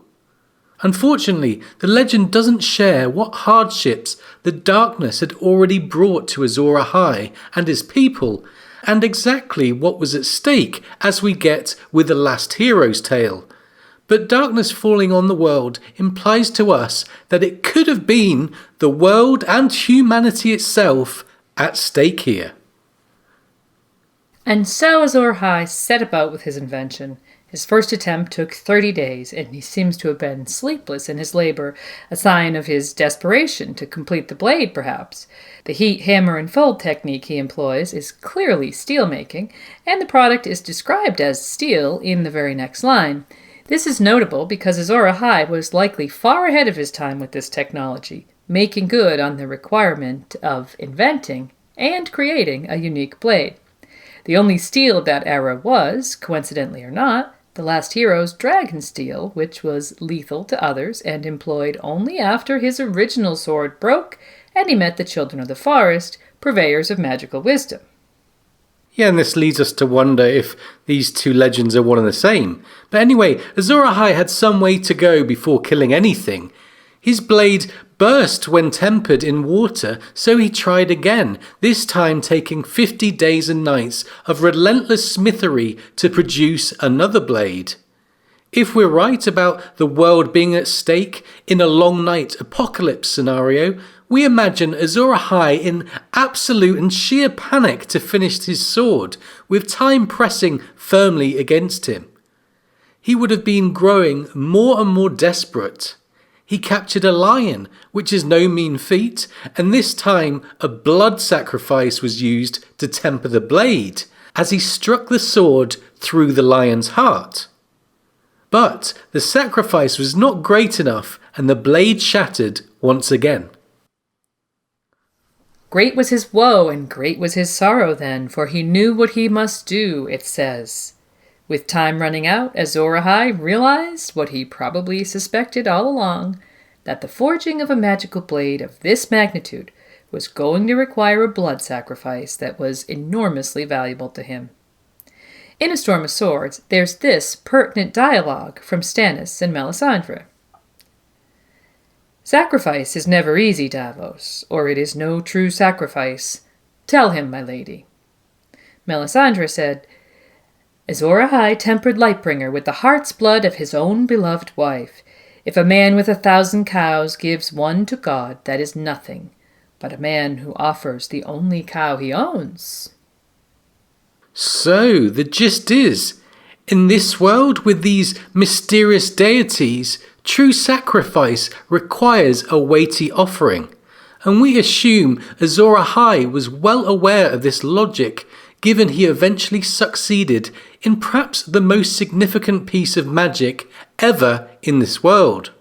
S3: Unfortunately, the legend doesn't share what hardships the darkness had already brought to Azor Ahai and his people, and exactly what was at stake as we get with the last hero's tale. But darkness falling on the world implies to us that it could have been the world and humanity itself at stake here.
S1: And so Azor Ahai set about with his invention. His first attempt took 30 days, and he seems to have been sleepless in his labor, a sign of his desperation to complete the blade, perhaps. The heat, hammer, and fold technique he employs is clearly steel-making, and the product is described as steel in the very next line. This is notable because Azor Ahai was likely far ahead of his time with this technology, making good on the requirement of inventing and creating a unique blade. The only steel of that era was, coincidentally or not, the last hero's dragon steel, which was lethal to others and employed only after his original sword broke and he met the children of the forest, purveyors of magical wisdom.
S3: Yeah, and this leads us to wonder if these two legends are one and the same. But anyway, Azor Ahai had some way to go before killing anything. His blade burst when tempered in water, so he tried again, this time taking 50 days and nights of relentless smithery to produce another blade. If we're right about the world being at stake in a long night apocalypse scenario, we imagine Azor Ahai in absolute and sheer panic to finish his sword, with time pressing firmly against him. He would have been growing more and more desperate. He captured a lion, which is no mean feat, and this time a blood sacrifice was used to temper the blade, as he struck the sword through the lion's heart. But the sacrifice was not great enough, and the blade shattered once again.
S1: Great was his woe, and great was his sorrow then, for he knew what he must do, it says. With time running out, Azor Ahai realized what he probably suspected all along, that the forging of a magical blade of this magnitude was going to require a blood sacrifice that was enormously valuable to him. In A Storm of Swords, there's this pertinent dialogue from Stannis and Melisandre. Sacrifice is never easy, Davos, or it is no true sacrifice. Tell him, my lady. Melisandre said, Azor Ahai tempered Lightbringer with the heart's blood of his own beloved wife. If a man with 1,000 cows gives one to God, that is nothing, but a man who offers the only cow he owns.
S3: So, the gist is, in this world with these mysterious deities, true sacrifice requires a weighty offering, and we assume Azor Ahai was well aware of this logic, given he eventually succeeded in perhaps the most significant piece of magic ever in this world.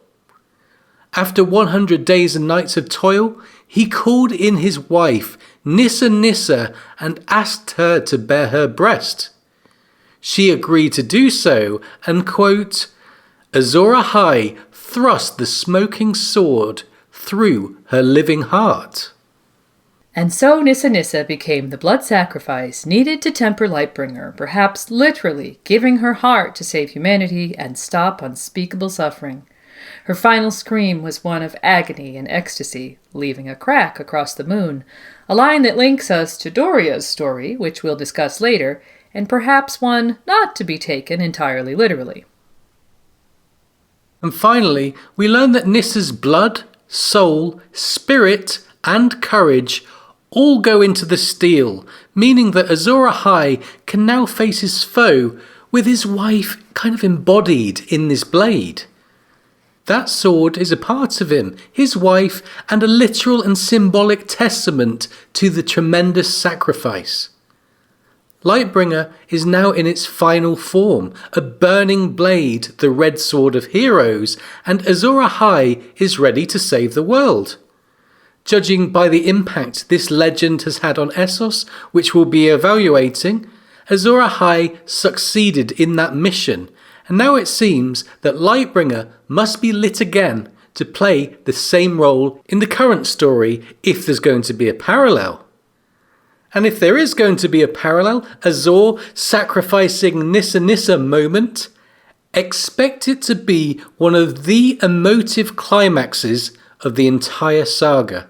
S3: After 100 days and nights of toil, he called in his wife, Nissa Nissa, and asked her to bear her breast. She agreed to do so, and, quote, Azor Ahai thrust the smoking sword through her living heart.
S1: And so Nissa Nissa became the blood sacrifice needed to temper Lightbringer, perhaps literally giving her heart to save humanity and stop unspeakable suffering. Her final scream was one of agony and ecstasy, leaving a crack across the moon, a line that links us to Doreah's story, which we'll discuss later, and perhaps one not to be taken entirely literally.
S3: And finally, we learn that Nissa's blood, soul, spirit, and courage all go into the steel, meaning that Azor Ahai can now face his foe with his wife kind of embodied in this blade. That sword is a part of him, his wife, and a literal and symbolic testament to the tremendous sacrifice. Lightbringer is now in its final form, a burning blade, the red sword of heroes, and Azor Ahai is ready to save the world. Judging by the impact this legend has had on Essos, which we'll be evaluating, Azor Ahai succeeded in that mission, and now it seems that Lightbringer must be lit again to play the same role in the current story if there's going to be a parallel. And if there is going to be a parallel, Azor sacrificing Nissa Nissa moment, expect it to be one of the emotive climaxes of the entire saga.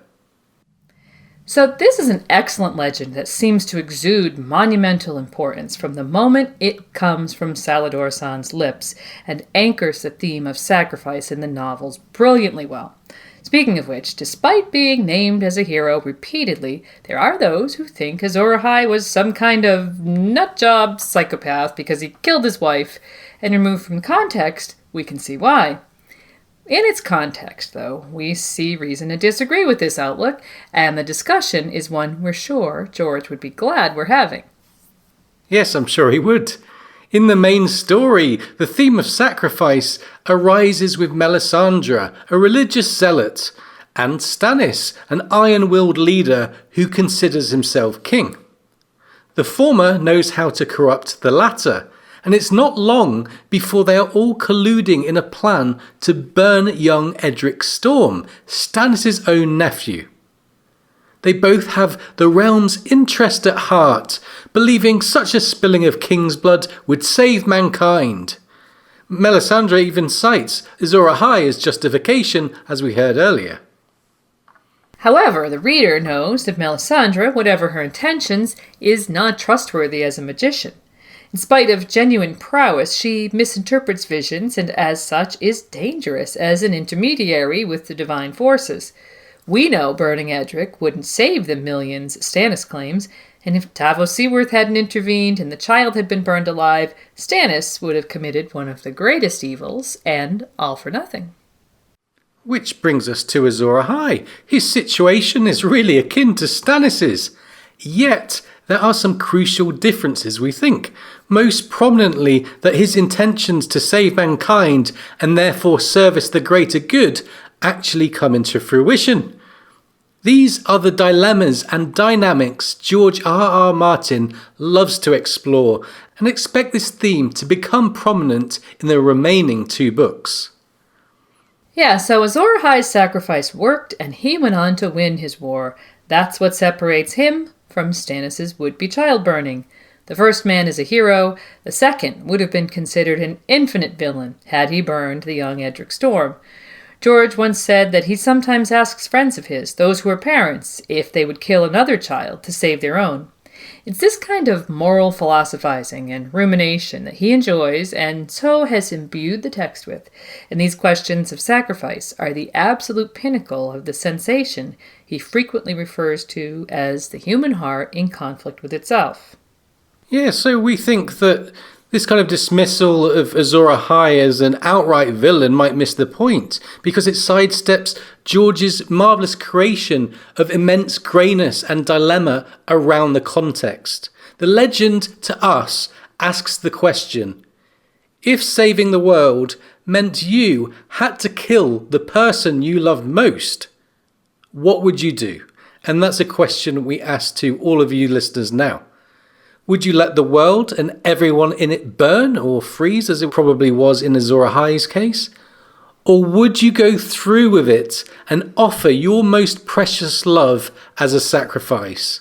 S1: So this is an excellent legend that seems to exude monumental importance from the moment it comes from Salador San's lips and anchors the theme of sacrifice in the novels brilliantly well. Speaking of which, despite being named as a hero repeatedly, there are those who think Azor Ahai was some kind of nutjob psychopath because he killed his wife, and removed from context, we can see why. In its context, though, we see reason to disagree with this outlook, and the discussion is one we're sure George would be glad we're having.
S3: Yes, I'm sure he would. In the main story, the theme of sacrifice arises with Melisandre, a religious zealot, and Stannis, an iron-willed leader who considers himself king. The former knows how to corrupt the latter, and it's not long before they are all colluding in a plan to burn young Edric Storm, Stannis' own nephew. They both have the realm's interest at heart, believing such a spilling of king's blood would save mankind. Melisandre even cites Azor Ahai as justification, as we heard earlier.
S1: However, the reader knows that Melisandre, whatever her intentions, is not trustworthy as a magician. In spite of genuine prowess, she misinterprets visions and as such is dangerous as an intermediary with the divine forces. We know burning Edric wouldn't save the millions Stannis claims, and if Davos Seaworth hadn't intervened and the child had been burned alive, Stannis would have committed one of the greatest evils, and all for nothing.
S3: Which brings us to Azor Ahai. His situation is really akin to Stannis's. Yet, there are some crucial differences, we think. Most prominently, that his intentions to save mankind and therefore service the greater good actually come into fruition. These are the dilemmas and dynamics George R.R. Martin loves to explore, and expect this theme to become prominent in the remaining 2 books.
S1: Yeah, so Azor Ahai's sacrifice worked, and he went on to win his war. That's what separates him from Stannis' would-be child burning. The first man is a hero, the second would have been considered an infinite villain had he burned the young Edric Storm. George once said that he sometimes asks friends of his, those who are parents, if they would kill another child to save their own. It's this kind of moral philosophizing and rumination that he enjoys and so has imbued the text with, and these questions of sacrifice are the absolute pinnacle of the sensation he frequently refers to as the human heart in conflict with itself.
S3: Yeah, so we think that this kind of dismissal of Azor Ahai as an outright villain might miss the point, because it sidesteps George's marvellous creation of immense greyness and dilemma around the context. The legend, to us, asks the question, if saving the world meant you had to kill the person you loved most, what would you do? And that's a question we ask to all of you listeners now. Would you let the world and everyone in it burn or freeze, as it probably was in Azor Ahai's case? Or would you go through with it and offer your most precious love as a sacrifice?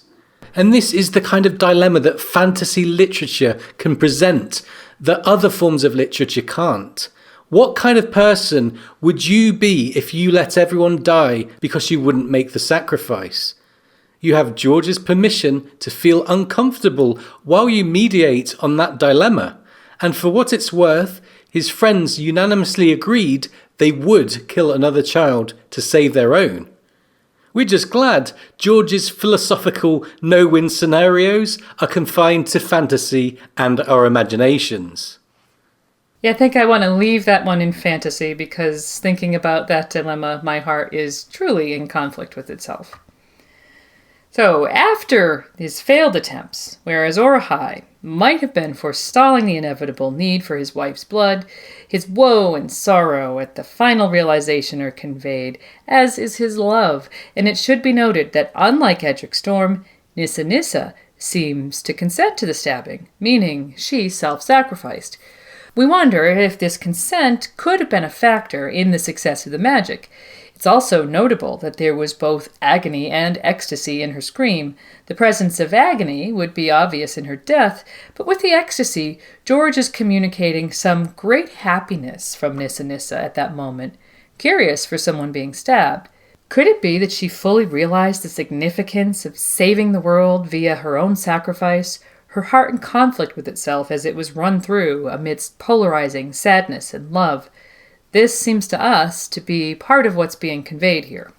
S3: And this is the kind of dilemma that fantasy literature can present that other forms of literature can't. What kind of person would you be if you let everyone die because you wouldn't make the sacrifice? You have George's permission to feel uncomfortable while you mediate on that dilemma. And for what it's worth, his friends unanimously agreed they would kill another child to save their own. We're just glad George's philosophical no-win scenarios are confined to fantasy and our imaginations.
S1: Yeah, I think I want to leave that one in fantasy because thinking about that dilemma, my heart is truly in conflict with itself. So, after his failed attempts, where Azor Ahai might have been forestalling the inevitable need for his wife's blood, his woe and sorrow at the final realization are conveyed, as is his love, and it should be noted that unlike Edric Storm, Nissa Nissa seems to consent to the stabbing, meaning she self-sacrificed. We wonder if this consent could have been a factor in the success of the magic. It's also notable that there was both agony and ecstasy in her scream. The presence of agony would be obvious in her death, but with the ecstasy, George is communicating some great happiness from Nissa Nissa at that moment. Curious for someone being stabbed. Could it be that she fully realized the significance of saving the world via her own sacrifice, her heart in conflict with itself as it was run through amidst polarizing sadness and love? This seems to us to be part of what's being conveyed here.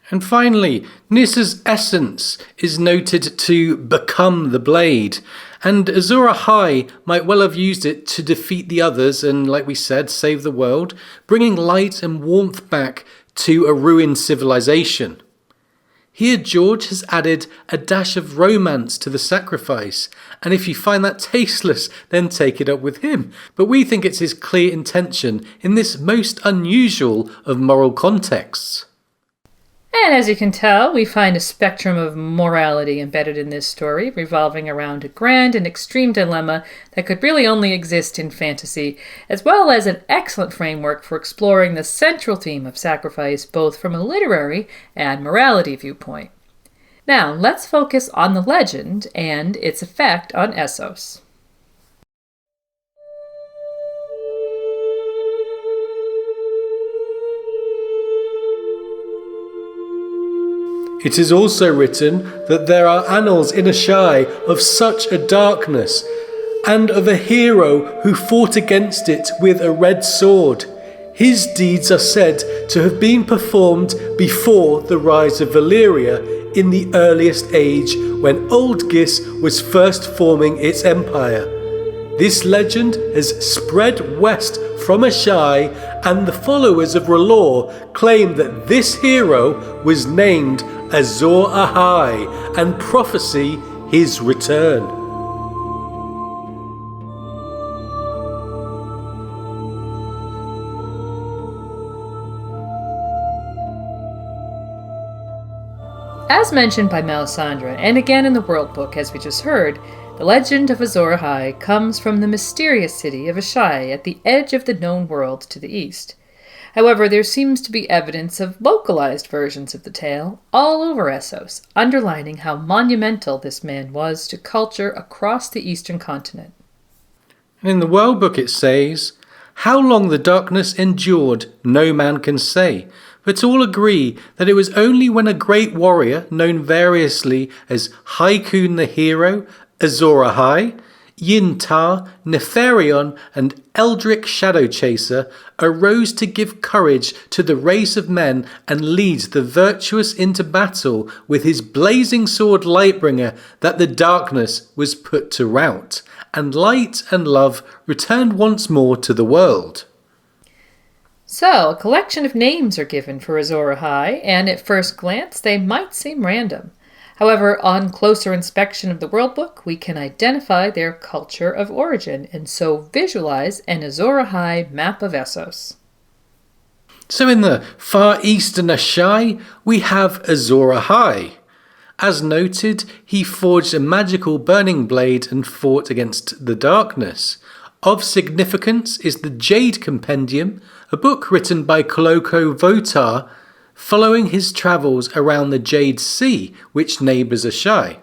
S3: And finally, Nissa's essence is noted to become the blade, and Azor Ahai might well have used it to defeat the others and, like we said, save the world, bringing light and warmth back to a ruined civilization. Here George has added a dash of romance to the sacrifice, and if you find that tasteless, then take it up with him. But we think it's his clear intention in this most unusual of moral contexts.
S1: And as you can tell, we find a spectrum of morality embedded in this story, revolving around a grand and extreme dilemma that could really only exist in fantasy, as well as an excellent framework for exploring the central theme of sacrifice, both from a literary and morality viewpoint. Now, let's focus on the legend and its effect on Essos.
S3: It is also written that there are annals in Ahai of such a darkness, and of a hero who fought against it with a red sword. His deeds are said to have been performed before the rise of Valyria in the earliest age when Old Gis was first forming its empire. This legend has spread west from Ahai, and the followers of R'hllor claim that this hero was named Azor Ahai and prophesy his return.
S1: As mentioned by Melisandre, and again in the World Book as we just heard, the legend of Azor Ahai comes from the mysterious city of Ahai at the edge of the known world to the east. However, there seems to be evidence of localized versions of the tale all over Essos, underlining how monumental this man was to culture across the eastern continent.
S3: In the World Book it says, "How long the darkness endured, no man can say, but all agree that it was only when a great warrior, known variously as Haikun the Hero, Azor Ahai, Yin-Tar, Neferion, and Eldric Shadowchaser arose to give courage to the race of men and lead the virtuous into battle with his blazing sword Lightbringer, that the darkness was put to rout, and light and love returned once more to the world."
S1: So, a collection of names are given for Azor Ahai, and at first glance they might seem random. However, on closer inspection of the World Book, we can identify their culture of origin and so visualize an Azor Ahai map of Essos.
S3: So in the far eastern Asshai, we have Azor Ahai. As noted, he forged a magical burning blade and fought against the darkness. Of significance is the Jade Compendium, a book written by Coloco Votar, following his travels around the Jade Sea, which neighbours Asshai.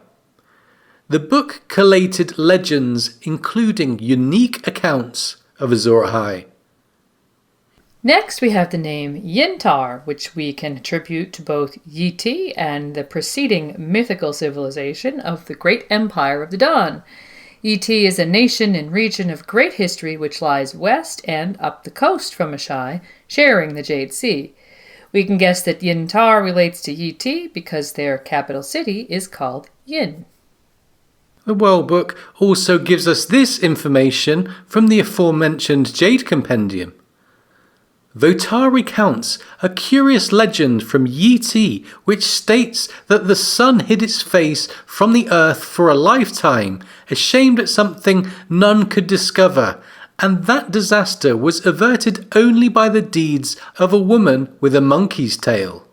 S3: The book collated legends including unique accounts of Azor Ahai.
S1: Next, we have the name Yintar, which we can attribute to both Yi and the preceding mythical civilization of the Great Empire of the Dawn. Yi is a nation and region of great history which lies west and up the coast from Asshai, sharing the Jade Sea. We can guess that Yintar relates to Yi because their capital city is called Yin.
S3: The World Book also gives us this information from the aforementioned Jade Compendium. Votar recounts a curious legend from Yi which states that the sun hid its face from the earth for a lifetime, ashamed at something none could discover, and that disaster was averted only by the deeds of a woman with a monkey's tail.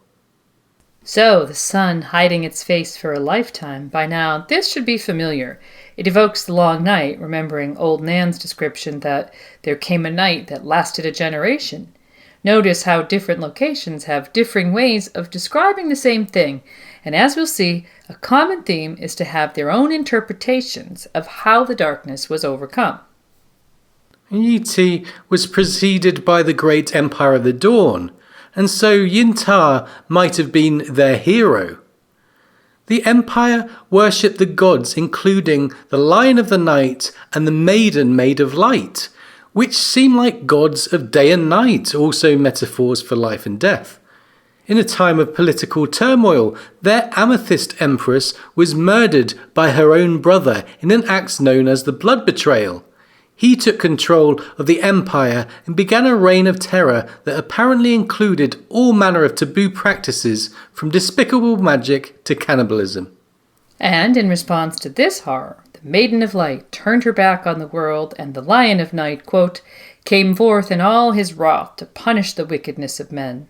S1: So, the sun hiding its face for a lifetime. By now, this should be familiar. It evokes the long night, remembering old Nan's description that there came a night that lasted a generation. Notice how different locations have differing ways of describing the same thing, and as we'll see, a common theme is to have their own interpretations of how the darkness was overcome.
S3: Yi was preceded by the Great Empire of the Dawn, and so Yintar might have been their hero. The Empire worshipped the gods including the Lion of the Night and the Maiden Maid of Light, which seem like gods of day and night, also metaphors for life and death. In a time of political turmoil, their Amethyst Empress was murdered by her own brother in an act known as the Blood Betrayal. He took control of the empire and began a reign of terror that apparently included all manner of taboo practices, from despicable magic to cannibalism.
S1: And in response to this horror, the Maiden of Light turned her back on the world, and the Lion of Night, quote, came forth in all his wrath to punish the wickedness of men.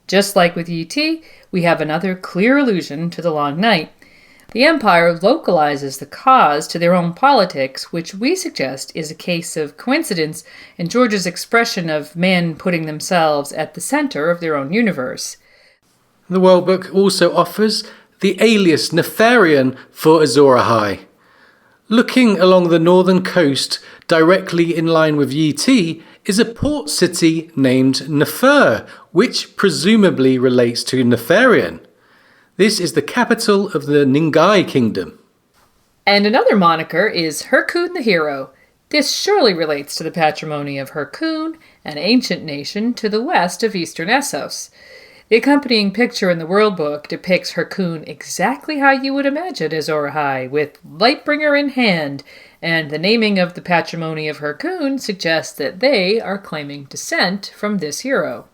S1: Just like with Yi, we have another clear allusion to the long night. The Empire localizes the cause to their own politics, which we suggest is a case of coincidence in George's expression of men putting themselves at the center of their own universe.
S3: The World Book also offers the alias Nefarian for Azor Ahai. Looking along the northern coast, directly in line with Yi is a port city named Nefer, which presumably relates to Nefarian. This is the capital of the Ningai Kingdom.
S1: And another moniker is Hyrkoon the Hero. This surely relates to the patrimony of Hyrkoon, an ancient nation to the west of eastern Essos. The accompanying picture in the World Book depicts Hyrkoon exactly how you would imagine Azor Ahai, with Lightbringer in hand, and the naming of the patrimony of Hyrkoon suggests that they are claiming descent from this hero.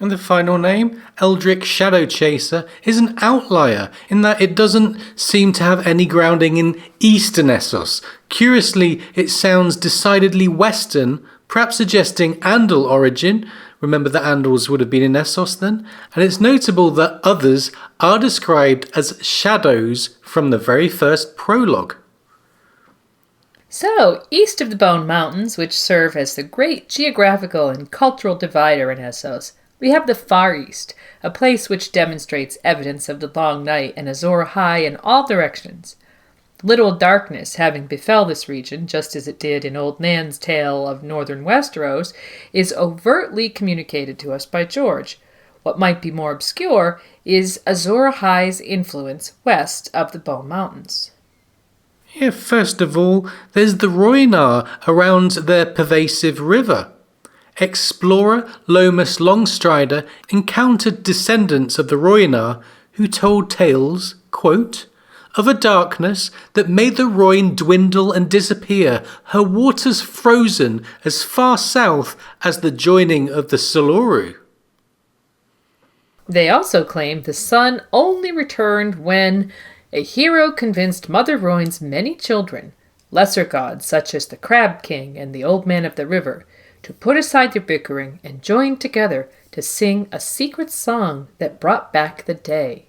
S3: And the final name, Eldritch Shadow Chaser, is an outlier in that it doesn't seem to have any grounding in Eastern Essos. Curiously, it sounds decidedly Western, perhaps suggesting Andal origin. Remember that Andals would have been in Essos then? And it's notable that others are described as shadows from the very first prologue.
S1: So, east of the Bone Mountains, which serve as the great geographical and cultural divider in Essos, we have the Far East, a place which demonstrates evidence of the long night and Azor Ahai in all directions. Little darkness having befell this region, just as it did in Old Nan's tale of northern Westeros, is overtly communicated to us by George. What might be more obscure is Azor Ahai's influence west of the Bone Mountains.
S3: Yeah, first of all, there's the Rhoyne around their pervasive river. Explorer Lomas Longstrider encountered descendants of the Rhoyne who told tales, quote, of a darkness that made the Rhoyne dwindle and disappear, her waters frozen as far south as the joining of the Soloru.
S1: They also claim the sun only returned when a hero convinced Mother Rhoyne's many children, lesser gods such as the Crab King and the Old Man of the River, to put aside their bickering and join together to sing a secret song that brought back the day.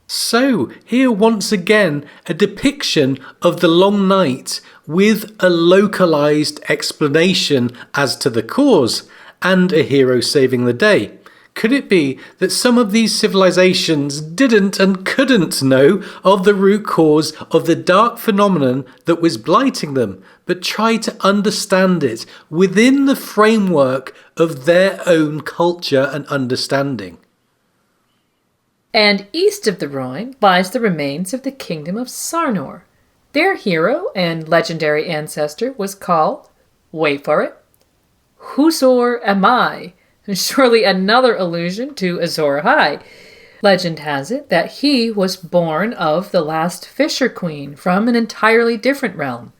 S3: So, here once again a depiction of the long night with a localized explanation as to the cause and a hero saving the day. Could it be that some of these civilizations didn't and couldn't know of the root cause of the dark phenomenon that was blighting them, but tried to understand it within the framework of their own culture and understanding?
S1: And east of the Rhoyne lies the remains of the kingdom of Sarnor. Their hero and legendary ancestor was called, wait for it, Azor Ahai, surely another allusion to Azor Ahai. Legend has it that he was born of the last Fisher Queen from an entirely different realm.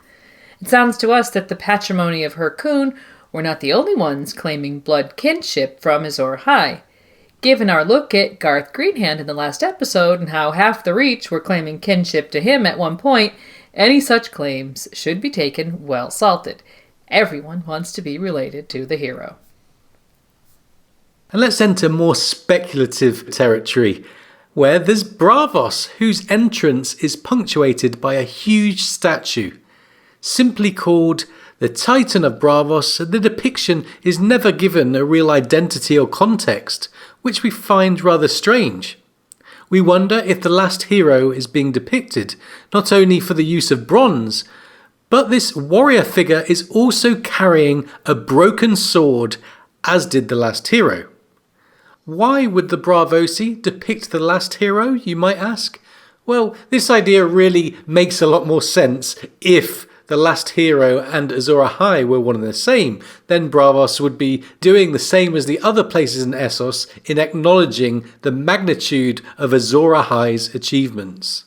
S1: It sounds to us that the patrimony of Hyrkoon were not the only ones claiming blood kinship from Azor Ahai. Given our look at Garth Greenhand in the last episode and how half the Reach were claiming kinship to him at one point, any such claims should be taken well salted. Everyone wants to be related to the hero.
S3: And let's enter more speculative territory, where there's Braavos, whose entrance is punctuated by a huge statue. Simply called the Titan of Braavos, the depiction is never given a real identity or context, which we find rather strange. We wonder if the last hero is being depicted, not only for the use of bronze, but this warrior figure is also carrying a broken sword, as did the last hero. Why would the Braavosi depict the last hero, you might ask? Well, this idea really makes a lot more sense if the last hero and Azor Ahai were one and the same. Then Braavos would be doing the same as the other places in Essos in acknowledging the magnitude of Azor Ahai's achievements.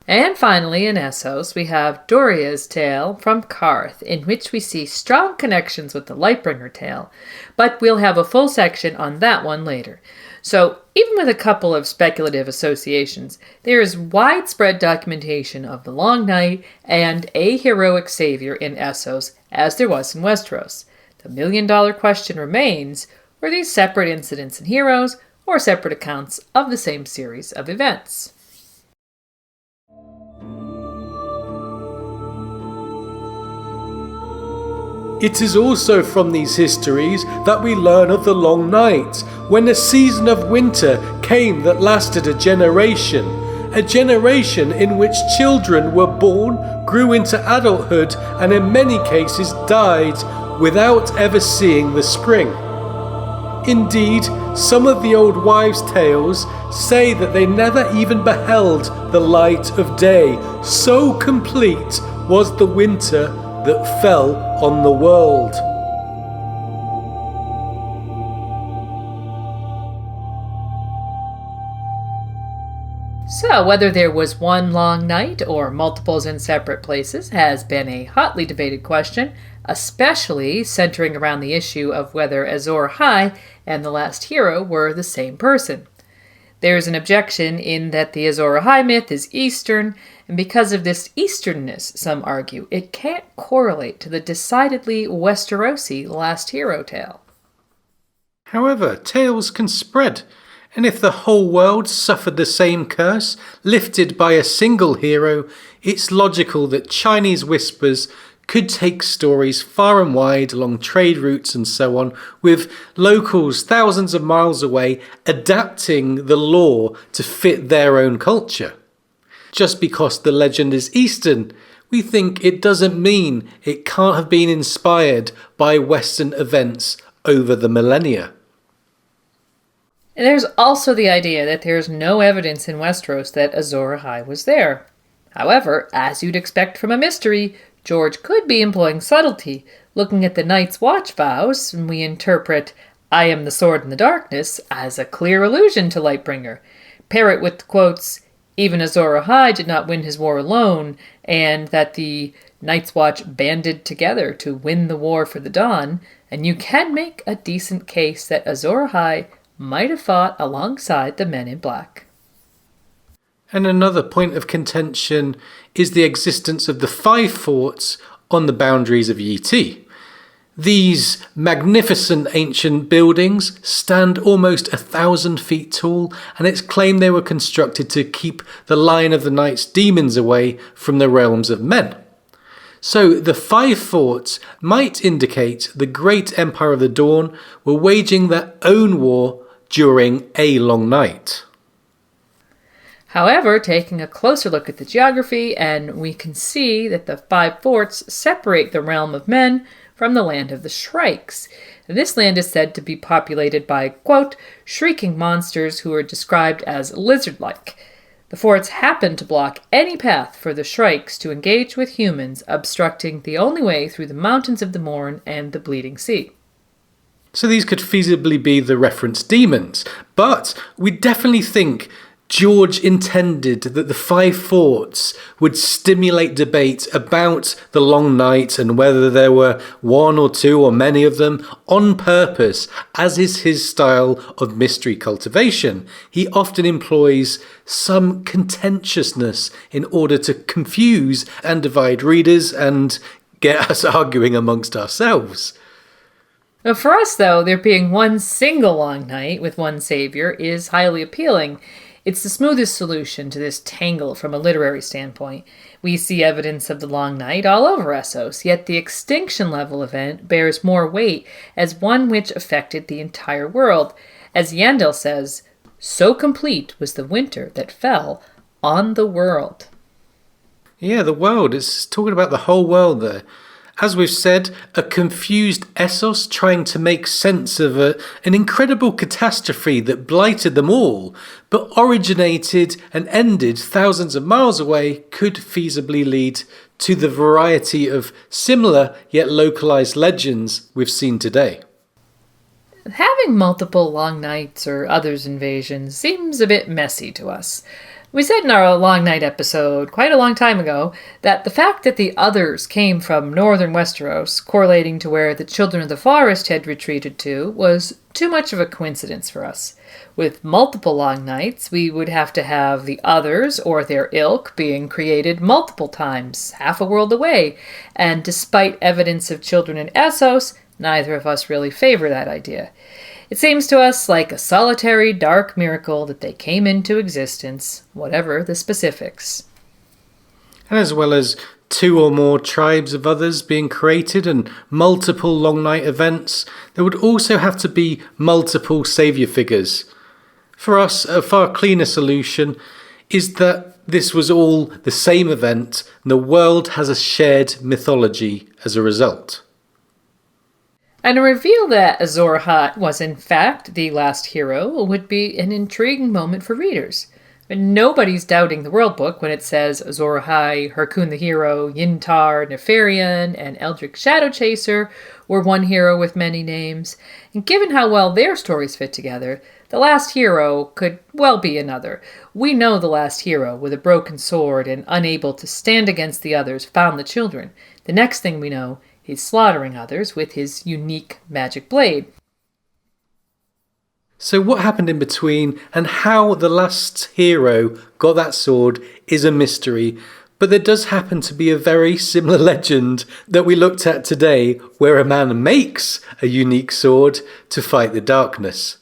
S1: And finally, in Essos, we have Doreah's tale from Qarth, in which we see strong connections with the Lightbringer tale, but we'll have a full section on that one later. So, even with a couple of speculative associations, there is widespread documentation of the Long Night and a heroic savior in Essos, as there was in Westeros. The million-dollar question remains, were these separate incidents and heroes, or separate accounts of the same series of events?
S3: It is also from these histories that we learn of the Long Night, when a season of winter came that lasted a generation in which children were born, grew into adulthood, and in many cases died without ever seeing the spring. Indeed, some of the old wives' tales say that they never even beheld the light of day, so complete was the winter that fell on the world.
S1: So, whether there was one long night or multiples in separate places has been a hotly debated question, especially centering around the issue of whether Azor Ahai and the last hero were the same person. There is an objection in that the Azor Ahai myth is Eastern, and because of this Easternness, some argue, it can't correlate to the decidedly Westerosi last hero tale.
S3: However, tales can spread, and if the whole world suffered the same curse, lifted by a single hero, it's logical that Chinese whispers could take stories far and wide along trade routes and so on, with locals thousands of miles away adapting the lore to fit their own culture. Just because the legend is Eastern, we think it doesn't mean it can't have been inspired by Western events over the millennia.
S1: And there's also the idea that there's no evidence in Westeros that Azor Ahai was there. However, as you'd expect from a mystery, George could be employing subtlety. Looking at the Night's Watch vows, and we interpret "I am the sword in the darkness" as a clear allusion to Lightbringer. Pair it with the quotes, "Even Azor Ahai did not win his war alone," and that the Night's Watch banded together to win the war for the Dawn, and you can make a decent case that Azor Ahai might have fought alongside the men in black.
S3: And another point of contention is the existence of the 5 forts on the boundaries of Yi. These magnificent ancient buildings stand almost 1,000 feet tall, and it's claimed they were constructed to keep the line of the night's demons away from the realms of men. So the 5 forts might indicate the great Empire of the Dawn were waging their own war during a long night.
S1: However, taking a closer look at the geography, and we can see that the 5 forts separate the realm of men from the land of the Shrikes. This land is said to be populated by, quote, shrieking monsters who are described as lizard-like. The forts happen to block any path for the Shrikes to engage with humans, obstructing the only way through the mountains of the Morn and the Bleeding Sea.
S3: So these could feasibly be the referenced demons, but we definitely think George intended that the 5 forts would stimulate debate about the long night and whether there were 1 or 2 or many of them on purpose, as is his style of mystery cultivation. He often employs some contentiousness in order to confuse and divide readers and get us arguing amongst ourselves.
S1: For us, though, there being one single long night with one savior is highly appealing. It's the smoothest solution to this tangle from a literary standpoint. We see evidence of the long night all over Essos, yet the extinction level event bears more weight as one which affected the entire world. As Yandel says, so complete was the winter that fell on the world.
S3: Yeah, the world. It's talking about the whole world there. As we've said, a confused Essos trying to make sense of an incredible catastrophe that blighted them all, but originated and ended thousands of miles away, could feasibly lead to the variety of similar yet localized legends we've seen today.
S1: Having multiple long nights or others invasions seems a bit messy to us. We said in our Long Night episode, quite a long time ago, that the fact that the others came from northern Westeros, correlating to where the Children of the Forest had retreated to, was too much of a coincidence for us. With multiple long nights, we would have to have the others, or their ilk, being created multiple times, half a world away, and despite evidence of children in Essos, neither of us really favor that idea. It seems to us like a solitary, dark miracle that they came into existence, whatever the specifics.
S3: And as well as 2 or more tribes of others being created and multiple long night events, there would also have to be multiple saviour figures. For us, a far cleaner solution is that this was all the same event and the world has a shared mythology as a result.
S1: And a reveal that Azor Ahai was in fact the last hero would be an intriguing moment for readers. Nobody's doubting the World Book when it says Azor Ahai, Harkoon the Hero, Yntar, Nefarian, and Eldrick Shadow Chaser were one hero with many names. And given how well their stories fit together, the last hero could well be another. We know the last hero, with a broken sword and unable to stand against the others, found the children. The next thing we know, he's slaughtering others with his unique magic blade.
S3: So what happened in between and how the last hero got that sword is a mystery, but there does happen to be a very similar legend that we looked at today where a man makes a unique sword to fight the darkness.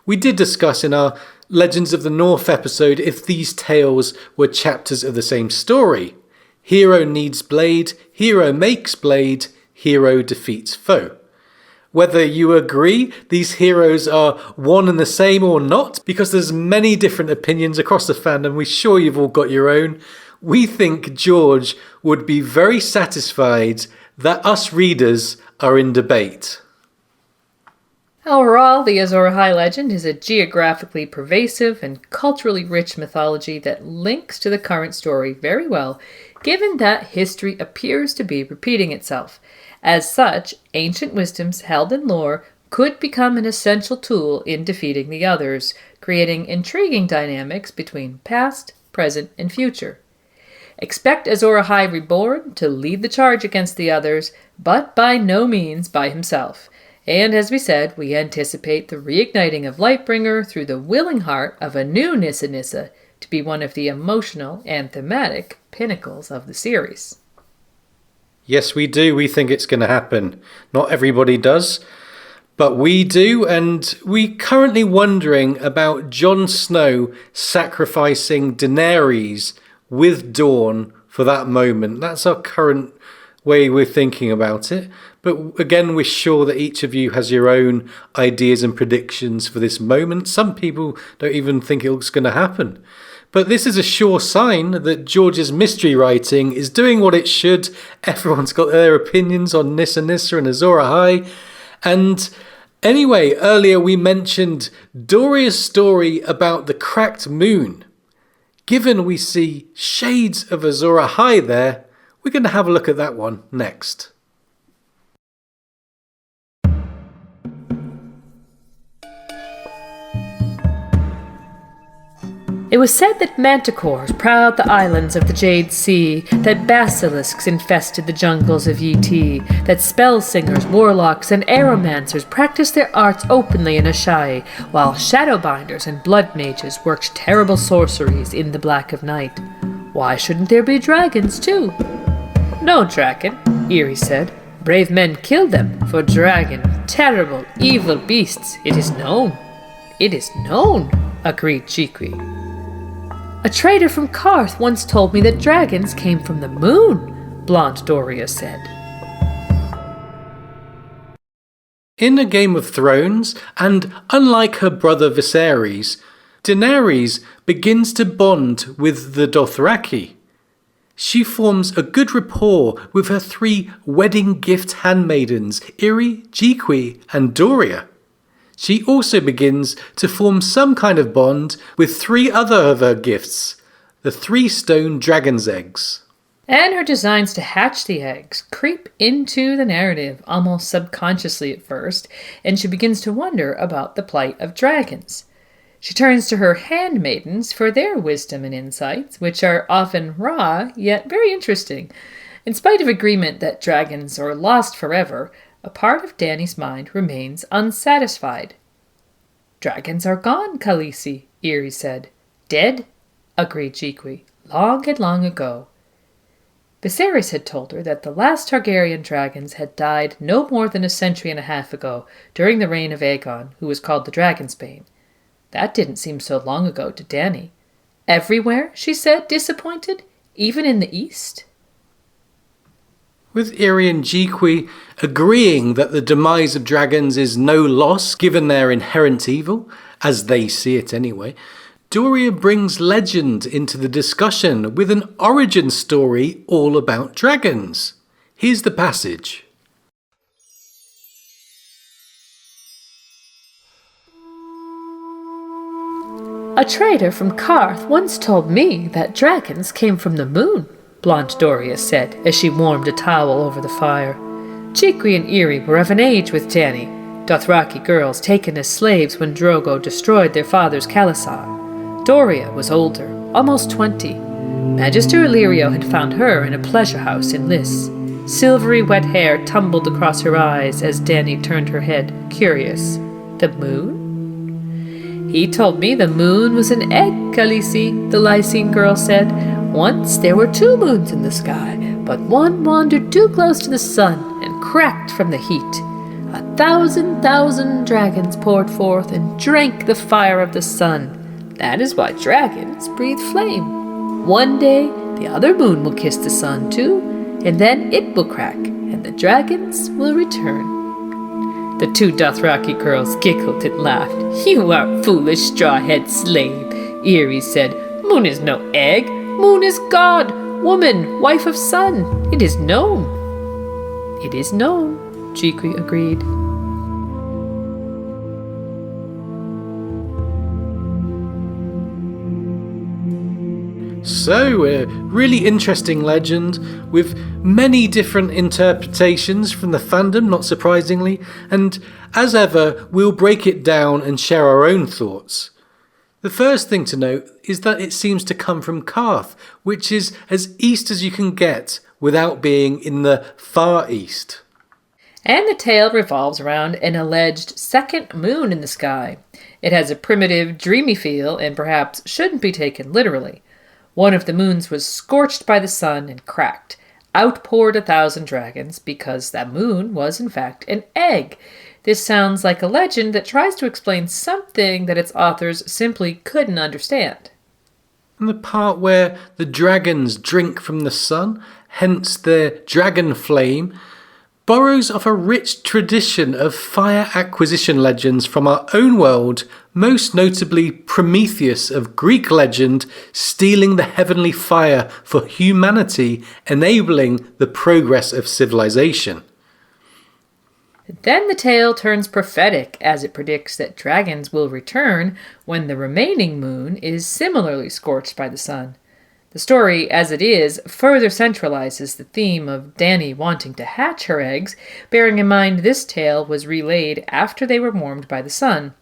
S3: We did discuss in our Legends of the North episode if these tales were chapters of the same story. Hero needs blade, hero makes blade, hero defeats foe. Whether you agree these heroes are one and the same or not, because there's many different opinions across the fandom, we're sure you've all got your own, we think George would be very satisfied that us readers are in debate.
S1: Overall, the Azor Ahai legend is a geographically pervasive and culturally rich mythology that links to the current story very well, given that history appears to be repeating itself. As such, ancient wisdoms held in lore could become an essential tool in defeating the others, creating intriguing dynamics between past, present, and future. Expect Azor Ahai Reborn to lead the charge against the others, but by no means by himself. And as we said, we anticipate the reigniting of Lightbringer through the willing heart of a new Nissa Nissa to be one of the emotional and thematic pinnacles of the series.
S3: Yes, we do. We think it's going to happen. Not everybody does, but we do. And we're currently wondering about Jon Snow sacrificing Daenerys with Dawn for that moment. That's our current way we're thinking about it. But again, we're sure that each of you has your own ideas and predictions for this moment. Some people don't even think it's going to happen. But this is a sure sign that George's mystery writing is doing what it should. Everyone's got their opinions on Nissa Nissa and Azor Ahai. And anyway, earlier we mentioned Doreah's story about the cracked moon. Given we see shades of Azor Ahai there, we're going to have a look at that one next.
S1: It was said that manticores prowled the islands of the Jade Sea, that basilisks infested the jungles of Yt, that spell singers, warlocks, and aeromancers practiced their arts openly in Ashai, while shadowbinders and blood mages worked terrible sorceries in the black of night. Why shouldn't there be dragons, too? No dragon, Eerie said. Brave men killed them for dragon, terrible, evil beasts. It is known. It is known, agreed Jiqui. A trader from Qarth once told me that dragons came from the moon, blonde Doreah said.
S3: In A Game of Thrones, and unlike her brother Viserys, Daenerys begins to bond with the Dothraki. She forms a good rapport with her 3 wedding gift handmaidens, Irri, Jiqui, and Doreah. She also begins to form some kind of bond with 3 other of her gifts, the 3 stone dragon's eggs.
S1: And her designs to hatch the eggs creep into the narrative almost subconsciously at first, and she begins to wonder about the plight of dragons. She turns to her handmaidens for their wisdom and insights, which are often raw, yet very interesting. In spite of agreement that dragons are lost forever, a part of Dany's mind remains unsatisfied. Dragons are gone, Khaleesi, Eerie said. Dead? Agreed Jiqui. Long and long ago. Viserys had told her that the last Targaryen dragons had died no more than a century and a half ago, during the reign of Aegon, who was called the Dragonsbane. That didn't seem so long ago to Dany. Everywhere, she said, disappointed, even in the east.
S3: With Irri and Jiqui agreeing that the demise of dragons is no loss given their inherent evil, as they see it anyway, Doreah brings legend into the discussion with an origin story all about dragons. Here's the passage.
S1: A trader from Qarth once told me that dragons came from the moon, blonde Doreah said as she warmed a towel over the fire. Jiqui and Irri were of an age with Dany, Dothraki girls taken as slaves when Drogo destroyed their father's Khalasar. Doreah was older, almost 20. Magister Illyrio had found her in a pleasure house in Lys. Silvery wet hair tumbled across her eyes as Dany turned her head, curious. The moon? He told me the moon was an egg, Khaleesi, the Lysene girl said. Once there were 2 moons in the sky, but one wandered too close to the sun and cracked from the heat. 1,000,000 dragons poured forth and drank the fire of the sun. That is why dragons breathe flame. One day, the other moon will kiss the sun too, and then it will crack, and the dragons will return. The 2 Dothraki girls giggled and laughed. You are foolish straw-head slave, Eerie said. Moon is no egg. Moon is God, woman, wife of sun. It is known. It is known, Jiqui agreed.
S3: So, a really interesting legend with many different interpretations from the fandom, not surprisingly, and as ever, we'll break it down and share our own thoughts. The first thing to note is that it seems to come from Qarth, which is as east as you can get without being in the far east.
S1: And the tale revolves around an alleged second moon in the sky. It has a primitive, dreamy feel and perhaps shouldn't be taken literally. One of the moons was scorched by the sun and cracked. Out poured 1,000 dragons because that moon was in fact an egg. This sounds like a legend that tries to explain something that its authors simply couldn't understand.
S3: And the part where the dragons drink from the sun, hence their dragon flame, borrows off a rich tradition of fire acquisition legends from our own world, most notably Prometheus of Greek legend stealing the heavenly fire for humanity, enabling the progress of civilization.
S1: Then the tale turns prophetic as it predicts that dragons will return when the remaining moon is similarly scorched by the sun. The story, as it is, further centralizes the theme of Dany wanting to hatch her eggs, bearing in mind this tale was relayed after they were warmed by the sun.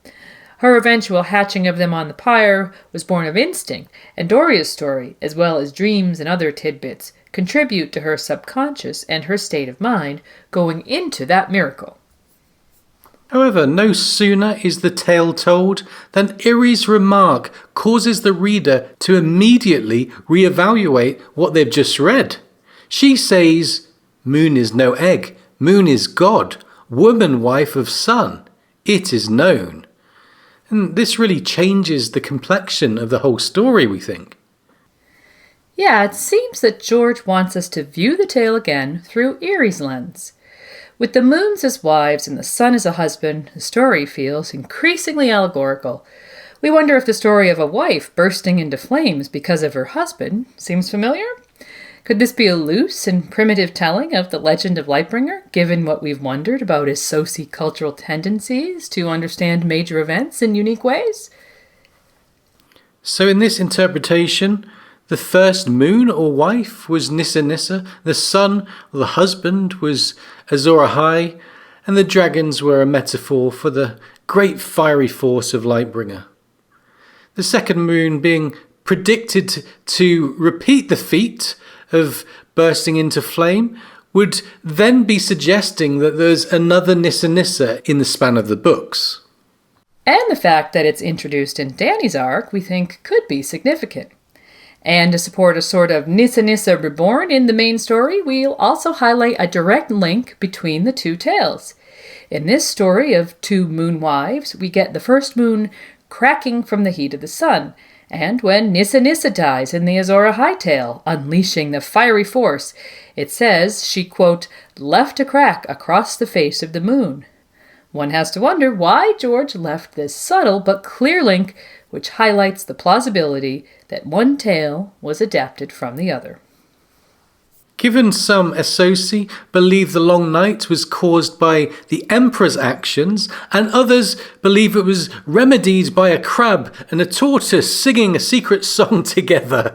S1: Her eventual hatching of them on the pyre was born of instinct, and Doreah's story, as well as dreams and other tidbits, contribute to her subconscious and her state of mind going into that miracle.
S3: However, no sooner is the tale told than Irri's remark causes the reader to immediately reevaluate what they've just read. She says, "Moon is no egg, moon is God, woman wife of sun, it is known." And this really changes the complexion of the whole story, we think.
S1: Yeah, it seems that George wants us to view the tale again through Irri's lens. With the moons as wives and the sun as a husband, the story feels increasingly allegorical. We wonder if the story of a wife bursting into flames because of her husband seems familiar? Could this be a loose and primitive telling of the legend of Lightbringer, given what we've wondered about his sociocultural tendencies to understand major events in unique ways?
S3: So in this interpretation, the first moon or wife was Nissa Nissa, the son or the husband was Azor Ahai, and the dragons were a metaphor for the great fiery force of Lightbringer. The second moon being predicted to repeat the feat of bursting into flame would then be suggesting that there's another Nissa Nissa in the span of the books.
S1: And the fact that it's introduced in Dany's arc, we think, could be significant. And to support a sort of Nissa Nissa reborn in the main story, we'll also highlight a direct link between the two tales. In this story of two moon wives, we get the first moon cracking from the heat of the sun, and when Nissa Nissa dies in the Azor Ahai tale, unleashing the fiery force, it says she, quote, left a crack across the face of the moon. One has to wonder why George left this subtle but clear link, which highlights the plausibility that one tale was adapted from the other.
S3: Given some associ believe the long night was caused by the Emperor's actions, and others believe it was remedied by a crab and a tortoise singing a secret song together,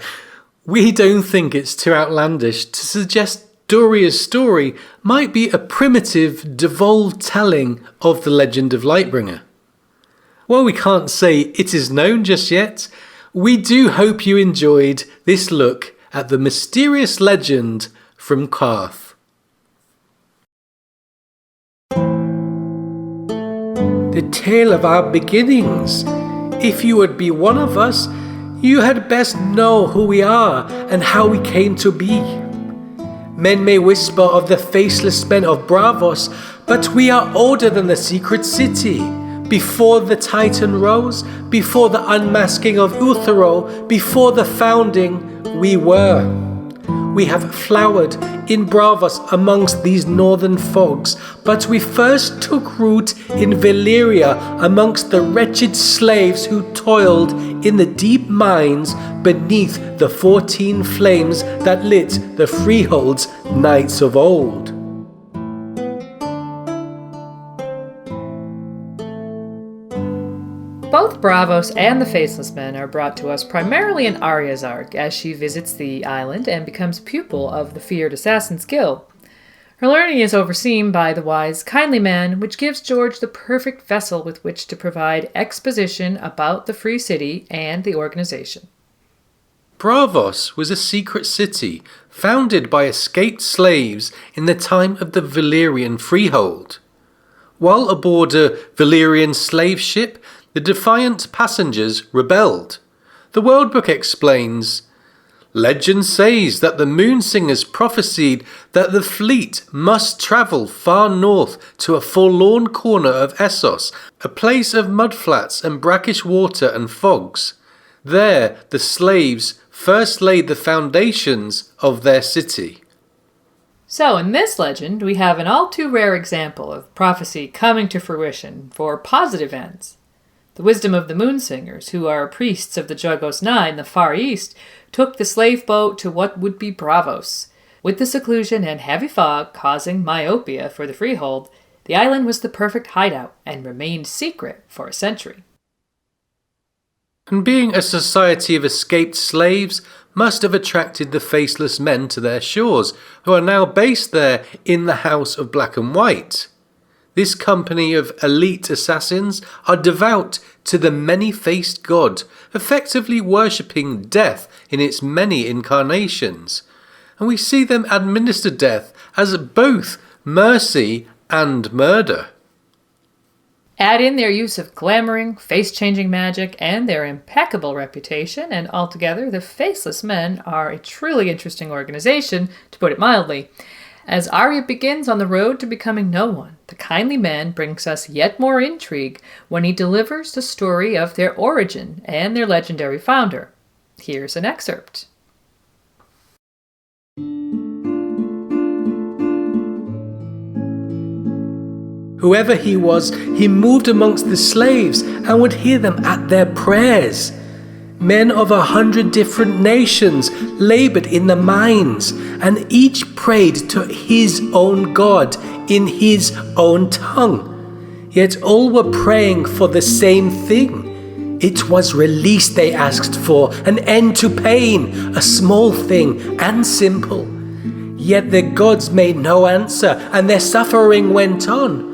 S3: we don't think it's too outlandish to suggest Doreah's story might be a primitive, devolved telling of the legend of Lightbringer. While we can't say it is known just yet, we do hope you enjoyed this look at the mysterious legend from Qarth. The tale of our beginnings. If you would be one of us, you had best know who we are and how we came to be. Men may whisper of the Faceless Men of Braavos, but we are older than the secret city. Before the Titan rose, before the unmasking of Uthero, before the founding, we were. We have flowered in Braavos amongst these northern fogs, but we first took root in Valyria amongst the wretched slaves who toiled in the deep mines beneath the 14 flames that lit the freeholds nights of old.
S1: Both Braavos and the Faceless Men are brought to us primarily in Arya's arc as she visits the island and becomes pupil of the feared Assassin's Guild. Her learning is overseen by the wise, kindly man, which gives George the perfect vessel with which to provide exposition about the Free City and the organization.
S3: Braavos was a secret city founded by escaped slaves in the time of the Valyrian freehold. While aboard a Valyrian slave ship, the defiant passengers rebelled. The World Book explains, "Legend says that the Moonsingers prophesied that the fleet must travel far north to a forlorn corner of Essos, a place of mudflats and brackish water and fogs. There the slaves first laid the foundations of their city."
S1: So in this legend, we have an all too rare example of prophecy coming to fruition for positive ends. The wisdom of the Moonsingers, who are priests of the Jogos Nine in the Far East, took the slave boat to what would be Braavos. With the seclusion and heavy fog causing myopia for the freehold, the island was the perfect hideout and remained secret for a century.
S3: And being a society of escaped slaves must have attracted the Faceless Men to their shores, who are now based there in the House of Black and White. This company of elite assassins are devout to the many-faced god, effectively worshipping death in its many incarnations. And we see them administer death as both mercy and murder.
S1: Add in their use of glamoring, face-changing magic, and their impeccable reputation, and altogether the Faceless Men are a truly interesting organization, to put it mildly. As Arya begins on the road to becoming no one, the kindly man brings us yet more intrigue when he delivers the story of their origin and their legendary founder. Here's an excerpt.
S3: Whoever he was, he moved amongst the slaves and would hear them at their prayers. Men of 100 different nations labored in the mines, and each prayed to his own God in his own tongue. Yet all were praying for the same thing. It was release they asked for, an end to pain, a small thing and simple. Yet their gods made no answer, and their suffering went on.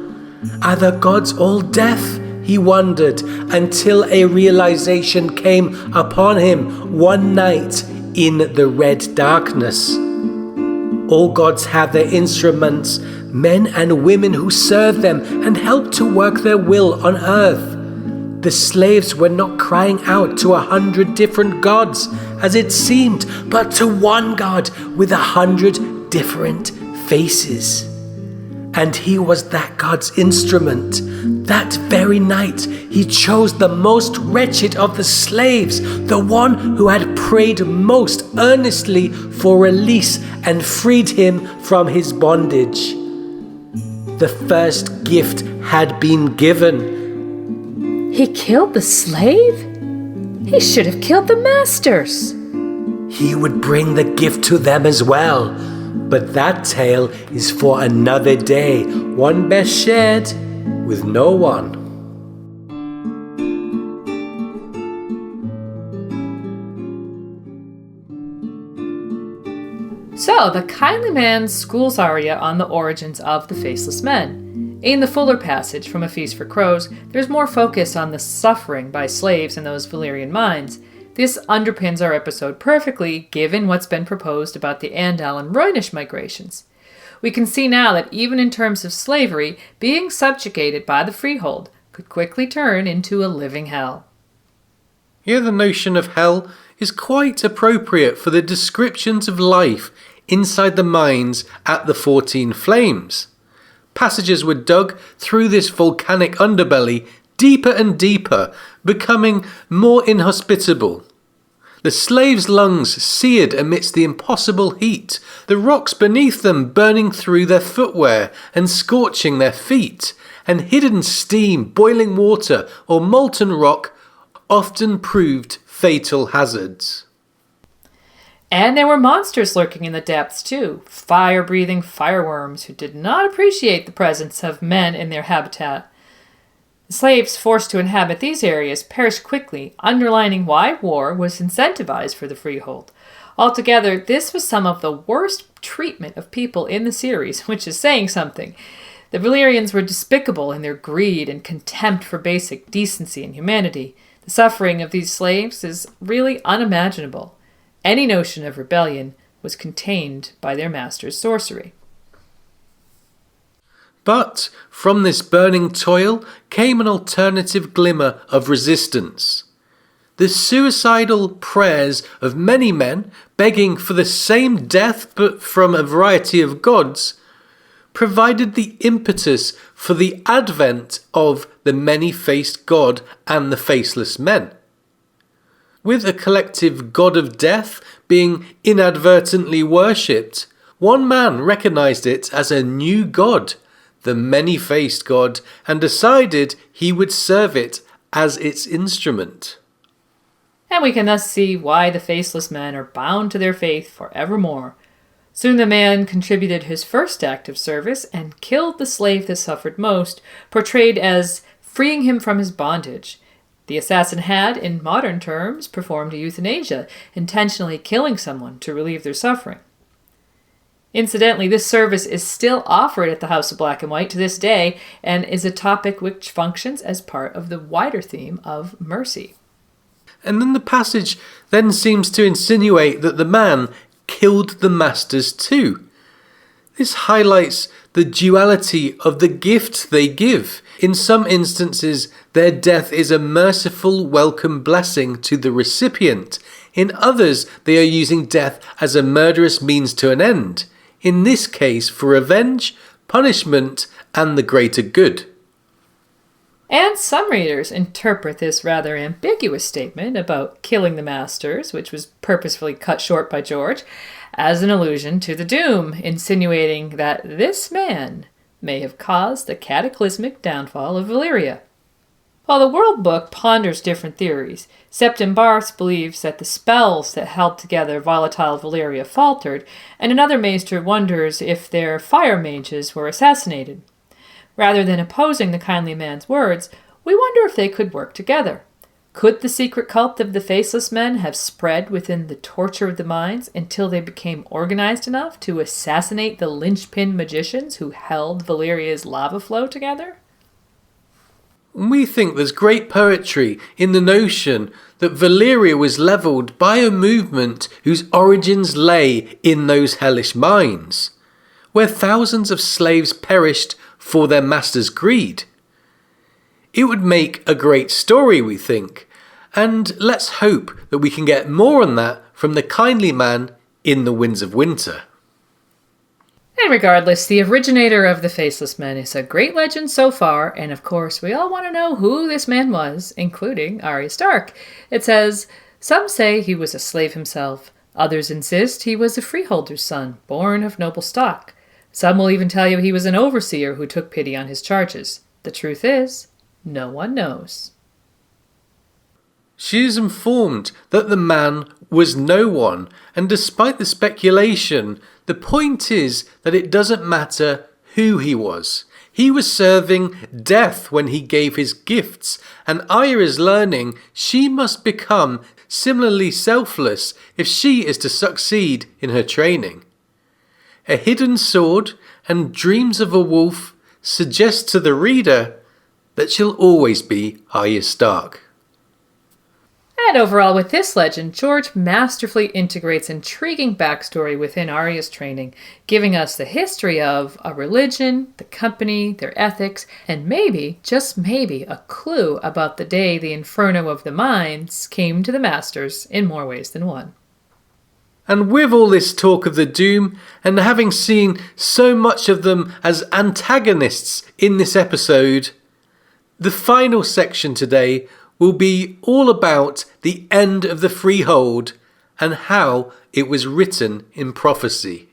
S3: Are the gods all deaf? He wondered, until a realization came upon him one night in the red darkness. All gods have their instruments, men and women who serve them and help to work their will on earth. The slaves were not crying out to 100 different gods, as it seemed, but to one God with 100 different faces. And he was that God's instrument. That very night, he chose the most wretched of the slaves, the one who had prayed most earnestly for release and freed him from his bondage. The first gift had been given.
S1: He killed the slave? He should have killed the masters.
S3: He would bring the gift to them as well. But that tale is for another day, one best shared with no one.
S1: So, the kindly man schools Arya on the origins of the Faceless Men. In the fuller passage from A Feast for Crows, there's more focus on the suffering by slaves in those Valyrian mines. This underpins our episode perfectly, given what's been proposed about the Andal and Rhoynish migrations. We can see now that even in terms of slavery, being subjugated by the freehold could quickly turn into a living hell.
S3: Here the notion of hell is quite appropriate for the descriptions of life inside the mines at the 14 Flames. Passages were dug through this volcanic underbelly deeper and deeper, becoming more inhospitable. The slaves' lungs seared amidst the impossible heat, the rocks beneath them burning through their footwear and scorching their feet, and hidden steam, boiling water, or molten rock often proved fatal hazards.
S1: And there were monsters lurking in the depths too, fire-breathing fireworms who did not appreciate the presence of men in their habitat. The slaves forced to inhabit these areas perished quickly, underlining why war was incentivized for the freehold. Altogether, this was some of the worst treatment of people in the series, which is saying something. The Valyrians were despicable in their greed and contempt for basic decency and humanity. The suffering of these slaves is really unimaginable. any notion of rebellion was contained by their master's sorcery.
S3: But from this burning toil came an alternative glimmer of resistance. The suicidal prayers of many men, begging for the same death but from a variety of gods, provided the impetus for the advent of the many-faced god and the Faceless Men. With a collective god of death being inadvertently worshipped, one man recognised it as a new god, the many-faced god, and decided he would serve it as its instrument.
S1: And we can thus see why the Faceless Men are bound to their faith forevermore. Soon the man contributed his first act of service and killed the slave that suffered most, portrayed as freeing him from his bondage. The assassin had, in modern terms, performed euthanasia, intentionally killing someone to relieve their suffering. Incidentally, this service is still offered at the House of Black and White to this day and is a topic which functions as part of the wider theme of mercy.
S3: And then the passage then seems to insinuate that the man killed the masters too. This highlights the duality of the gift they give. In some instances, their death is a merciful, welcome blessing to the recipient. In others, they are using death as a murderous means to an end. In this case, for revenge, punishment, and the greater good.
S1: And some readers interpret this rather ambiguous statement about killing the masters, which was purposefully cut short by George, as an allusion to the doom, insinuating that this man may have caused the cataclysmic downfall of Valyria. While the World Book ponders different theories, Septim Barth believes that the spells that held together volatile Valyria faltered, and another maester wonders if their fire mages were assassinated. Rather than opposing the kindly man's words, we wonder if they could work together. Could the secret cult of the Faceless Men have spread within the torture of the mines until they became organized enough to assassinate the linchpin magicians who held Valyria's lava flow together?
S3: We think there's great poetry in the notion that Valyria was levelled by a movement whose origins lay in those hellish mines, where thousands of slaves perished for their master's greed. It would make a great story, we think, and let's hope that we can get more on that from the kindly man in the Winds of Winter.
S1: And regardless, the originator of the Faceless Men is a great legend so far, and of course we all want to know who this man was, including Arya Stark. It says, some say he was a slave himself, others insist he was a freeholder's son, born of noble stock. Some will even tell you he was an overseer who took pity on his charges. The truth is, no one knows.
S3: She is informed that the man was no one, and despite the speculation, the point is that it doesn't matter who he was. He was serving death when he gave his gifts, and Arya is learning she must become similarly selfless if she is to succeed in her training. A hidden sword and dreams of a wolf suggest to the reader that she'll always be Arya Stark.
S1: And overall, with this legend, George masterfully integrates intriguing backstory within Arya's training, giving us the history of a religion, the company, their ethics, and maybe, just maybe, a clue about the day the Inferno of the Mines came to the Masters in more ways than one.
S3: And with all this talk of the Doom, and having seen so much of them as antagonists in this episode, the final section today will be all about the end of the Freehold and how it was written in prophecy.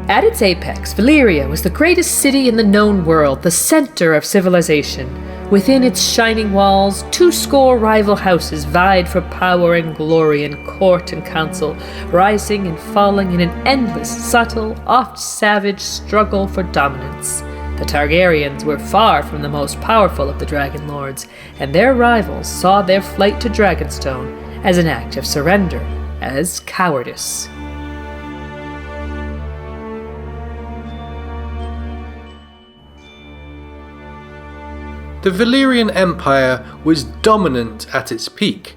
S1: At its apex, Valyria was the greatest city in the known world, the center of civilization. Within its shining walls, 200 rival houses vied for power and glory in court and council, rising and falling in an endless, subtle, oft savage struggle for dominance. The Targaryens were far from the most powerful of the Dragon Lords, and their rivals saw their flight to Dragonstone as an act of surrender, as cowardice.
S3: the Valyrian Empire was dominant at its peak.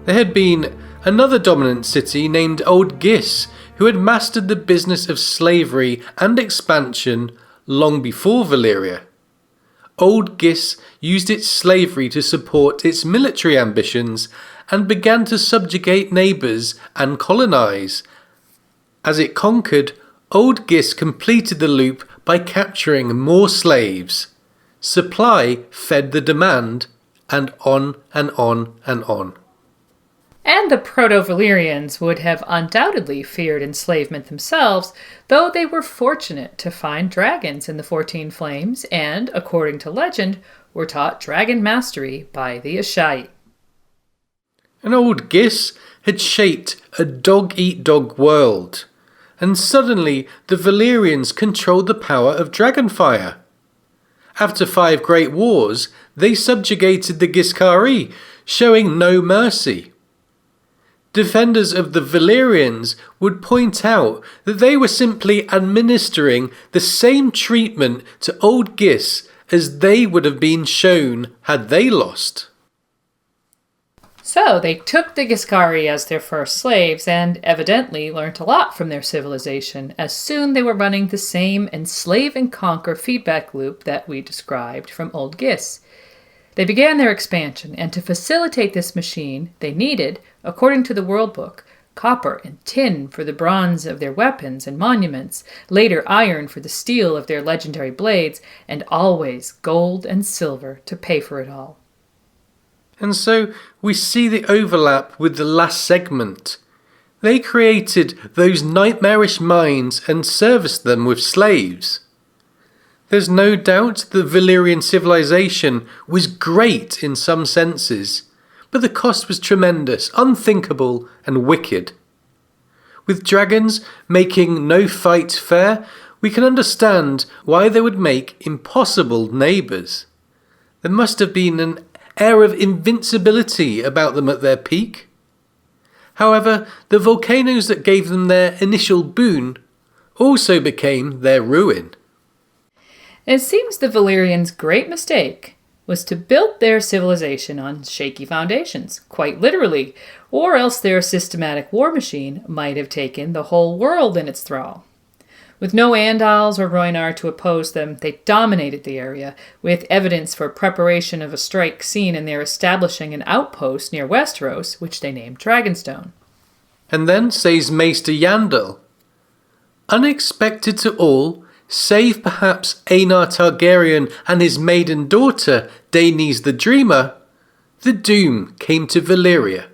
S3: There had been another dominant city named Old Gis, who had mastered the business of slavery and expansion long before Valyria. Old Gis used its slavery to support its military ambitions and began to subjugate neighbours and colonise. As it conquered, Old Gis completed the loop by capturing more slaves. Supply fed the demand, and on and on and on.
S1: And the Proto-Valyrians would have undoubtedly feared enslavement themselves, though they were fortunate to find dragons in the 14 Flames and, according to legend, were taught dragon mastery by the Ahai.
S3: And Old Gis had shaped a dog-eat-dog world, and suddenly the Valyrians controlled the power of dragonfire. After 5 great wars, they subjugated the Giscari, showing no mercy. Defenders of the Valyrians would point out that they were simply administering the same treatment to Old Gis as they would have been shown had they lost.
S1: So they took the Giscari as their first slaves and evidently learnt a lot from their civilization, as soon they were running the same enslave and conquer feedback loop that we described from Old Gis. They began their expansion, and to facilitate this machine, they needed, according to the World Book, copper and tin for the bronze of their weapons and monuments, later iron for the steel of their legendary blades, and always gold and silver to pay for it all.
S3: And so we see the overlap with the last segment. They created those nightmarish mines and serviced them with slaves. There's no doubt the Valyrian civilization was great in some senses, but the cost was tremendous, unthinkable, and wicked. With dragons making no fight fair, we can understand why they would make impossible neighbours. There must have been an air of invincibility about them at their peak. However, the volcanoes that gave them their initial boon also became their ruin.
S1: It seems the Valyrians' great mistake was to build their civilization on shaky foundations, quite literally, or else their systematic war machine might have taken the whole world in its thrall. With no Andalos or Rhoyne to oppose them, they dominated the area, with evidence for preparation of a strike seen in their establishing an outpost near Westeros, which they named Dragonstone.
S3: And then says Maester Yandel, unexpected to all, save perhaps Aenar Targaryen and his maiden daughter, Daenys the Dreamer, the doom came to Valyria.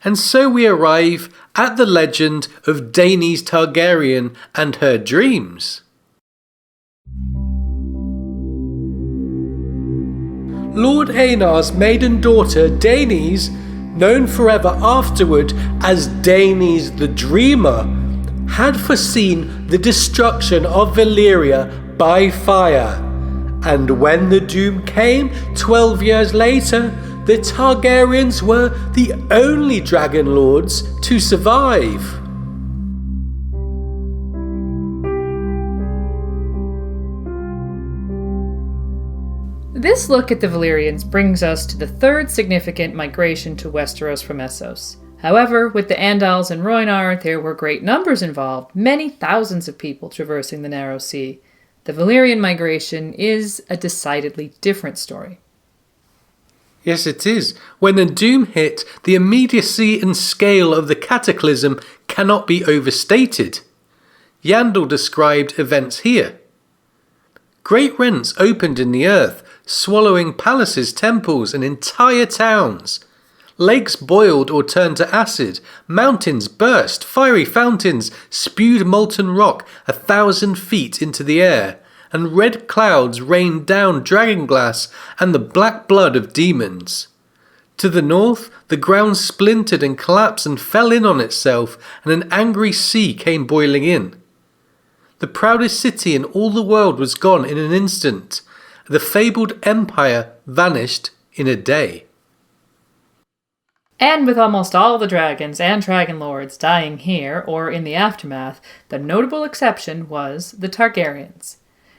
S3: And so we arrive at the legend of Daenys Targaryen and her dreams. Lord Aenar's maiden daughter, Daenys, known forever afterward as Daenys the Dreamer, had foreseen the destruction of Valyria by fire. And when the doom came 12 years later, the Targaryens were the only dragon lords to survive.
S1: This look at the Valyrians brings us to the third significant migration to Westeros from Essos. However, with the Andalos and Rhoyne, there were great numbers involved, many thousands of people traversing the narrow sea. The Valyrian migration is a decidedly different story.
S3: Yes, it is. When the doom hit, the immediacy and scale of the cataclysm cannot be overstated. Yandel described events here. Great rents opened in the earth, swallowing palaces, temples, and entire towns. Lakes boiled or turned to acid, mountains burst, fiery fountains spewed molten rock 1,000 feet into the air, and red clouds rained down dragonglass and the black blood of demons. To the north, the ground splintered and collapsed and fell in on itself, and an angry sea came boiling in. The proudest city in all the world was gone in an instant. The fabled empire vanished in a day.
S1: And with almost all the dragons and dragon lords dying here or in the aftermath, the notable exception was the Targaryens.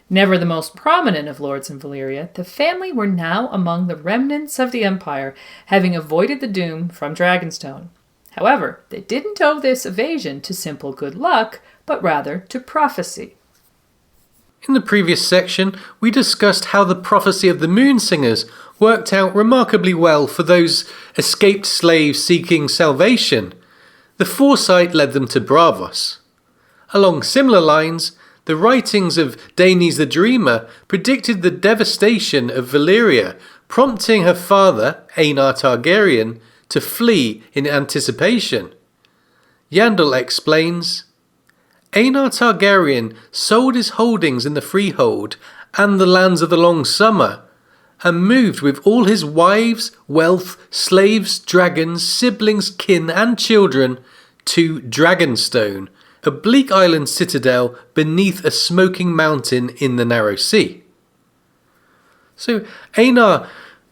S1: Never the most prominent of lords in Valyria, the family were now among the remnants of the Empire, having avoided the doom from Dragonstone. However, they didn't owe this evasion to simple good luck, but rather to prophecy.
S3: In the previous section, we discussed how the prophecy of the Moonsingers worked out remarkably well for those escaped slaves seeking salvation. The foresight led them to Braavos. Along similar lines, the writings of Daenys the Dreamer predicted the devastation of Valyria, prompting her father, Aenar Targaryen, to flee in anticipation. Yandel explains, Aenar Targaryen sold his holdings in the freehold and the lands of the Long Summer, and moved with all his wives, wealth, slaves, dragons, siblings, kin and children to Dragonstone, a bleak island citadel beneath a smoking mountain in the narrow sea. So Aenar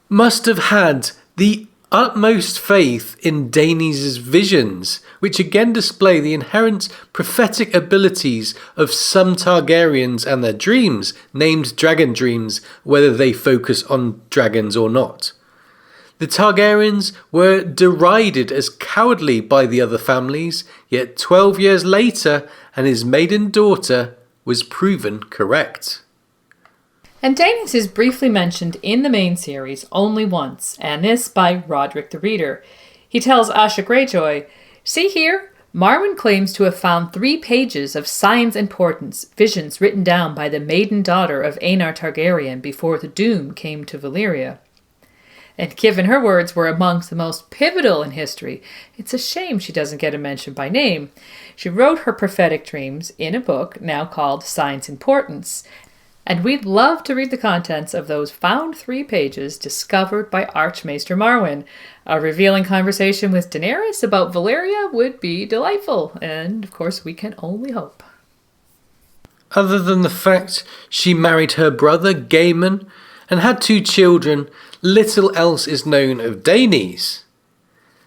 S3: must have had the utmost faith in Daenys' visions, which again display the inherent prophetic abilities of some Targaryens and their dreams, named dragon dreams, whether they focus on dragons or not. The Targaryens were derided as cowardly by the other families, yet 12 years later, and his maiden daughter was proven correct.
S1: And Daenys is briefly mentioned in the main series only once, and this by Roderick the Reader. He tells Asha Greyjoy, "See here, Marwyn claims to have found 3 pages of signs and portents, visions written down by the maiden daughter of Aenar Targaryen before the doom came to Valyria." And given her words were amongst the most pivotal in history, it's a shame she doesn't get a mention by name. She wrote her prophetic dreams in a book now called Signs and Portents, and we'd love to read the contents of those found 3 pages discovered by Archmaester Marwyn. A revealing conversation with Daenerys about Valyria would be delightful, and of course we can only hope.
S3: Other than the fact she married her brother, Gaemon, and had 2 children, little else is known of Daenys.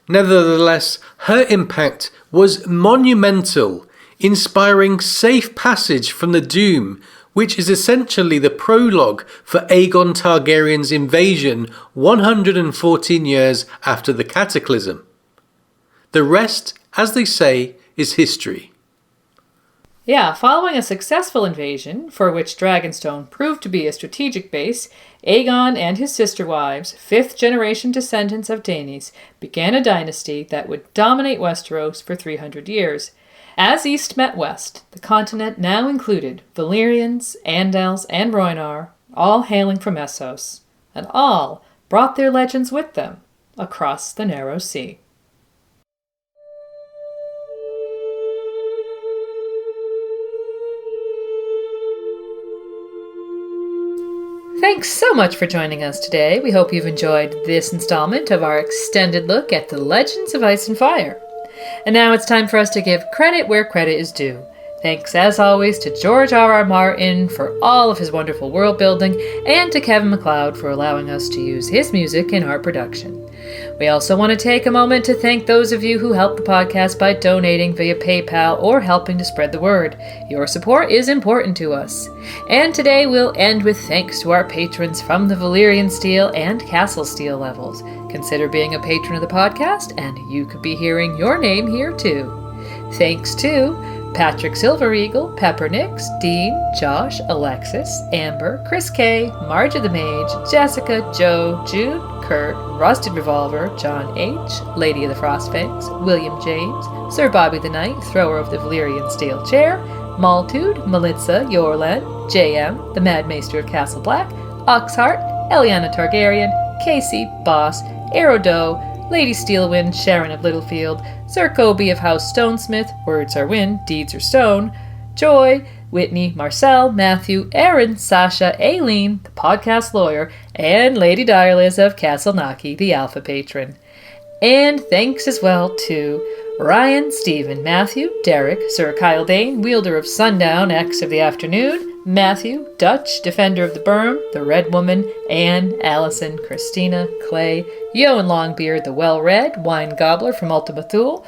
S3: Nevertheless, her impact was monumental, inspiring safe passage from the Doom, which is essentially the prologue for Aegon Targaryen's invasion 114 years after the Cataclysm. The rest, as they say, is history.
S1: Yeah, following a successful invasion, for which Dragonstone proved to be a strategic base, Aegon and his sister wives, 5th-generation descendants of Daenys, began a dynasty that would dominate Westeros for 300 years. As East met West, the continent now included Valyrians, Andals, and Rhoyne, all hailing from Essos, and all brought their legends with them across the narrow sea. Thanks so much for joining us today. We hope you've enjoyed this installment of our extended look at the Legends of Ice and Fire. And now it's time for us to give credit where credit is due. Thanks, as always, to George R.R. Martin for all of his wonderful world building, and to Kevin MacLeod for allowing us to use his music in our production. We also want to take a moment to thank those of you who help the podcast by donating via PayPal or helping to spread the word. Your support is important to us. And today we'll end with thanks to our patrons from the Valyrian Steel and Castle Steel levels. Consider being a patron of the podcast, and you could be hearing your name here too. Thanks to Patrick Silver Eagle, Pepper Nix, Dean, Josh, Alexis, Amber, Chris K, Marge of the Mage, Jessica, Joe, June, Kurt, Rusted Revolver, John H, Lady of the Frostfangs, William James, Sir Bobby the Knight, Thrower of the Valyrian Steel Chair, Maltude, Melitza, Yorlan, JM, the Mad Maester of Castle Black, Oxheart, Eliana Targaryen, Casey, Boss, Aerodo, Lady Steelwind, Sharon of Littlefield, Sir Kobe of House Stonesmith, Words are Wind, Deeds are Stone, Joy, Whitney, Marcel, Matthew, Aaron, Sasha, Aileen, the podcast lawyer, and Lady Direliz of Castle Naki, the alpha patron. And thanks as well to Ryan, Stephen, Matthew, Derek, Sir Kyle Dane, wielder of Sundown, X of the Afternoon, Matthew, Dutch, Defender of the Berm, the Red Woman, Anne, Allison, Christina, Clay, Yo and Longbeard, the Well-Read, Wine Gobbler from Ultima Thule,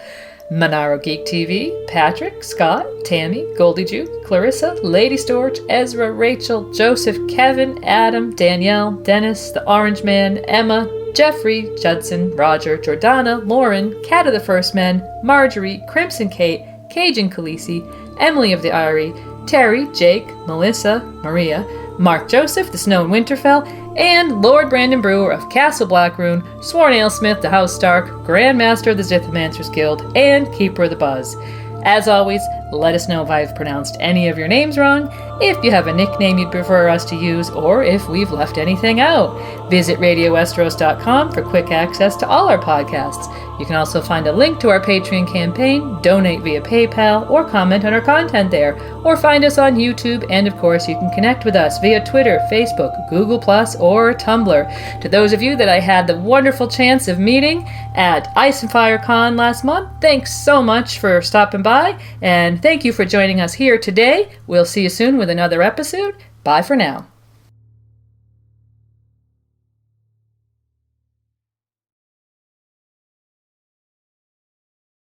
S1: Monaro Geek TV, Patrick, Scott, Tammy, Goldie Juke, Clarissa, Lady Storch, Ezra, Rachel, Joseph, Kevin, Adam, Danielle, Dennis, the Orange Man, Emma, Jeffrey, Judson, Roger, Jordana, Lauren, Cat of the First Men, Marjorie, Crimson Kate, Cajun Khaleesi, Emily of the Eyrie, Terry, Jake, Melissa, Maria, Mark Joseph, the Snow in Winterfell, and Lord Brandon Brewer of Castle Blackroon, Sworn Alesmith, the House Stark, Grandmaster of the Zithomancers Guild, and Keeper of the Buzz. As always, let us know if I've pronounced any of your names wrong, if you have a nickname you'd prefer us to use, or if we've left anything out. Visit RadioWesteros.com for quick access to all our podcasts. You can also find a link to our Patreon campaign, donate via PayPal, or comment on our content there, or find us on YouTube, and of course you can connect with us via Twitter, Facebook, Google+, or Tumblr. To those of you that I had the wonderful chance of meeting at Ice and Fire Con last month, thanks so much for stopping by, and thank you for joining us here today. We'll see you soon with another episode. Bye for now.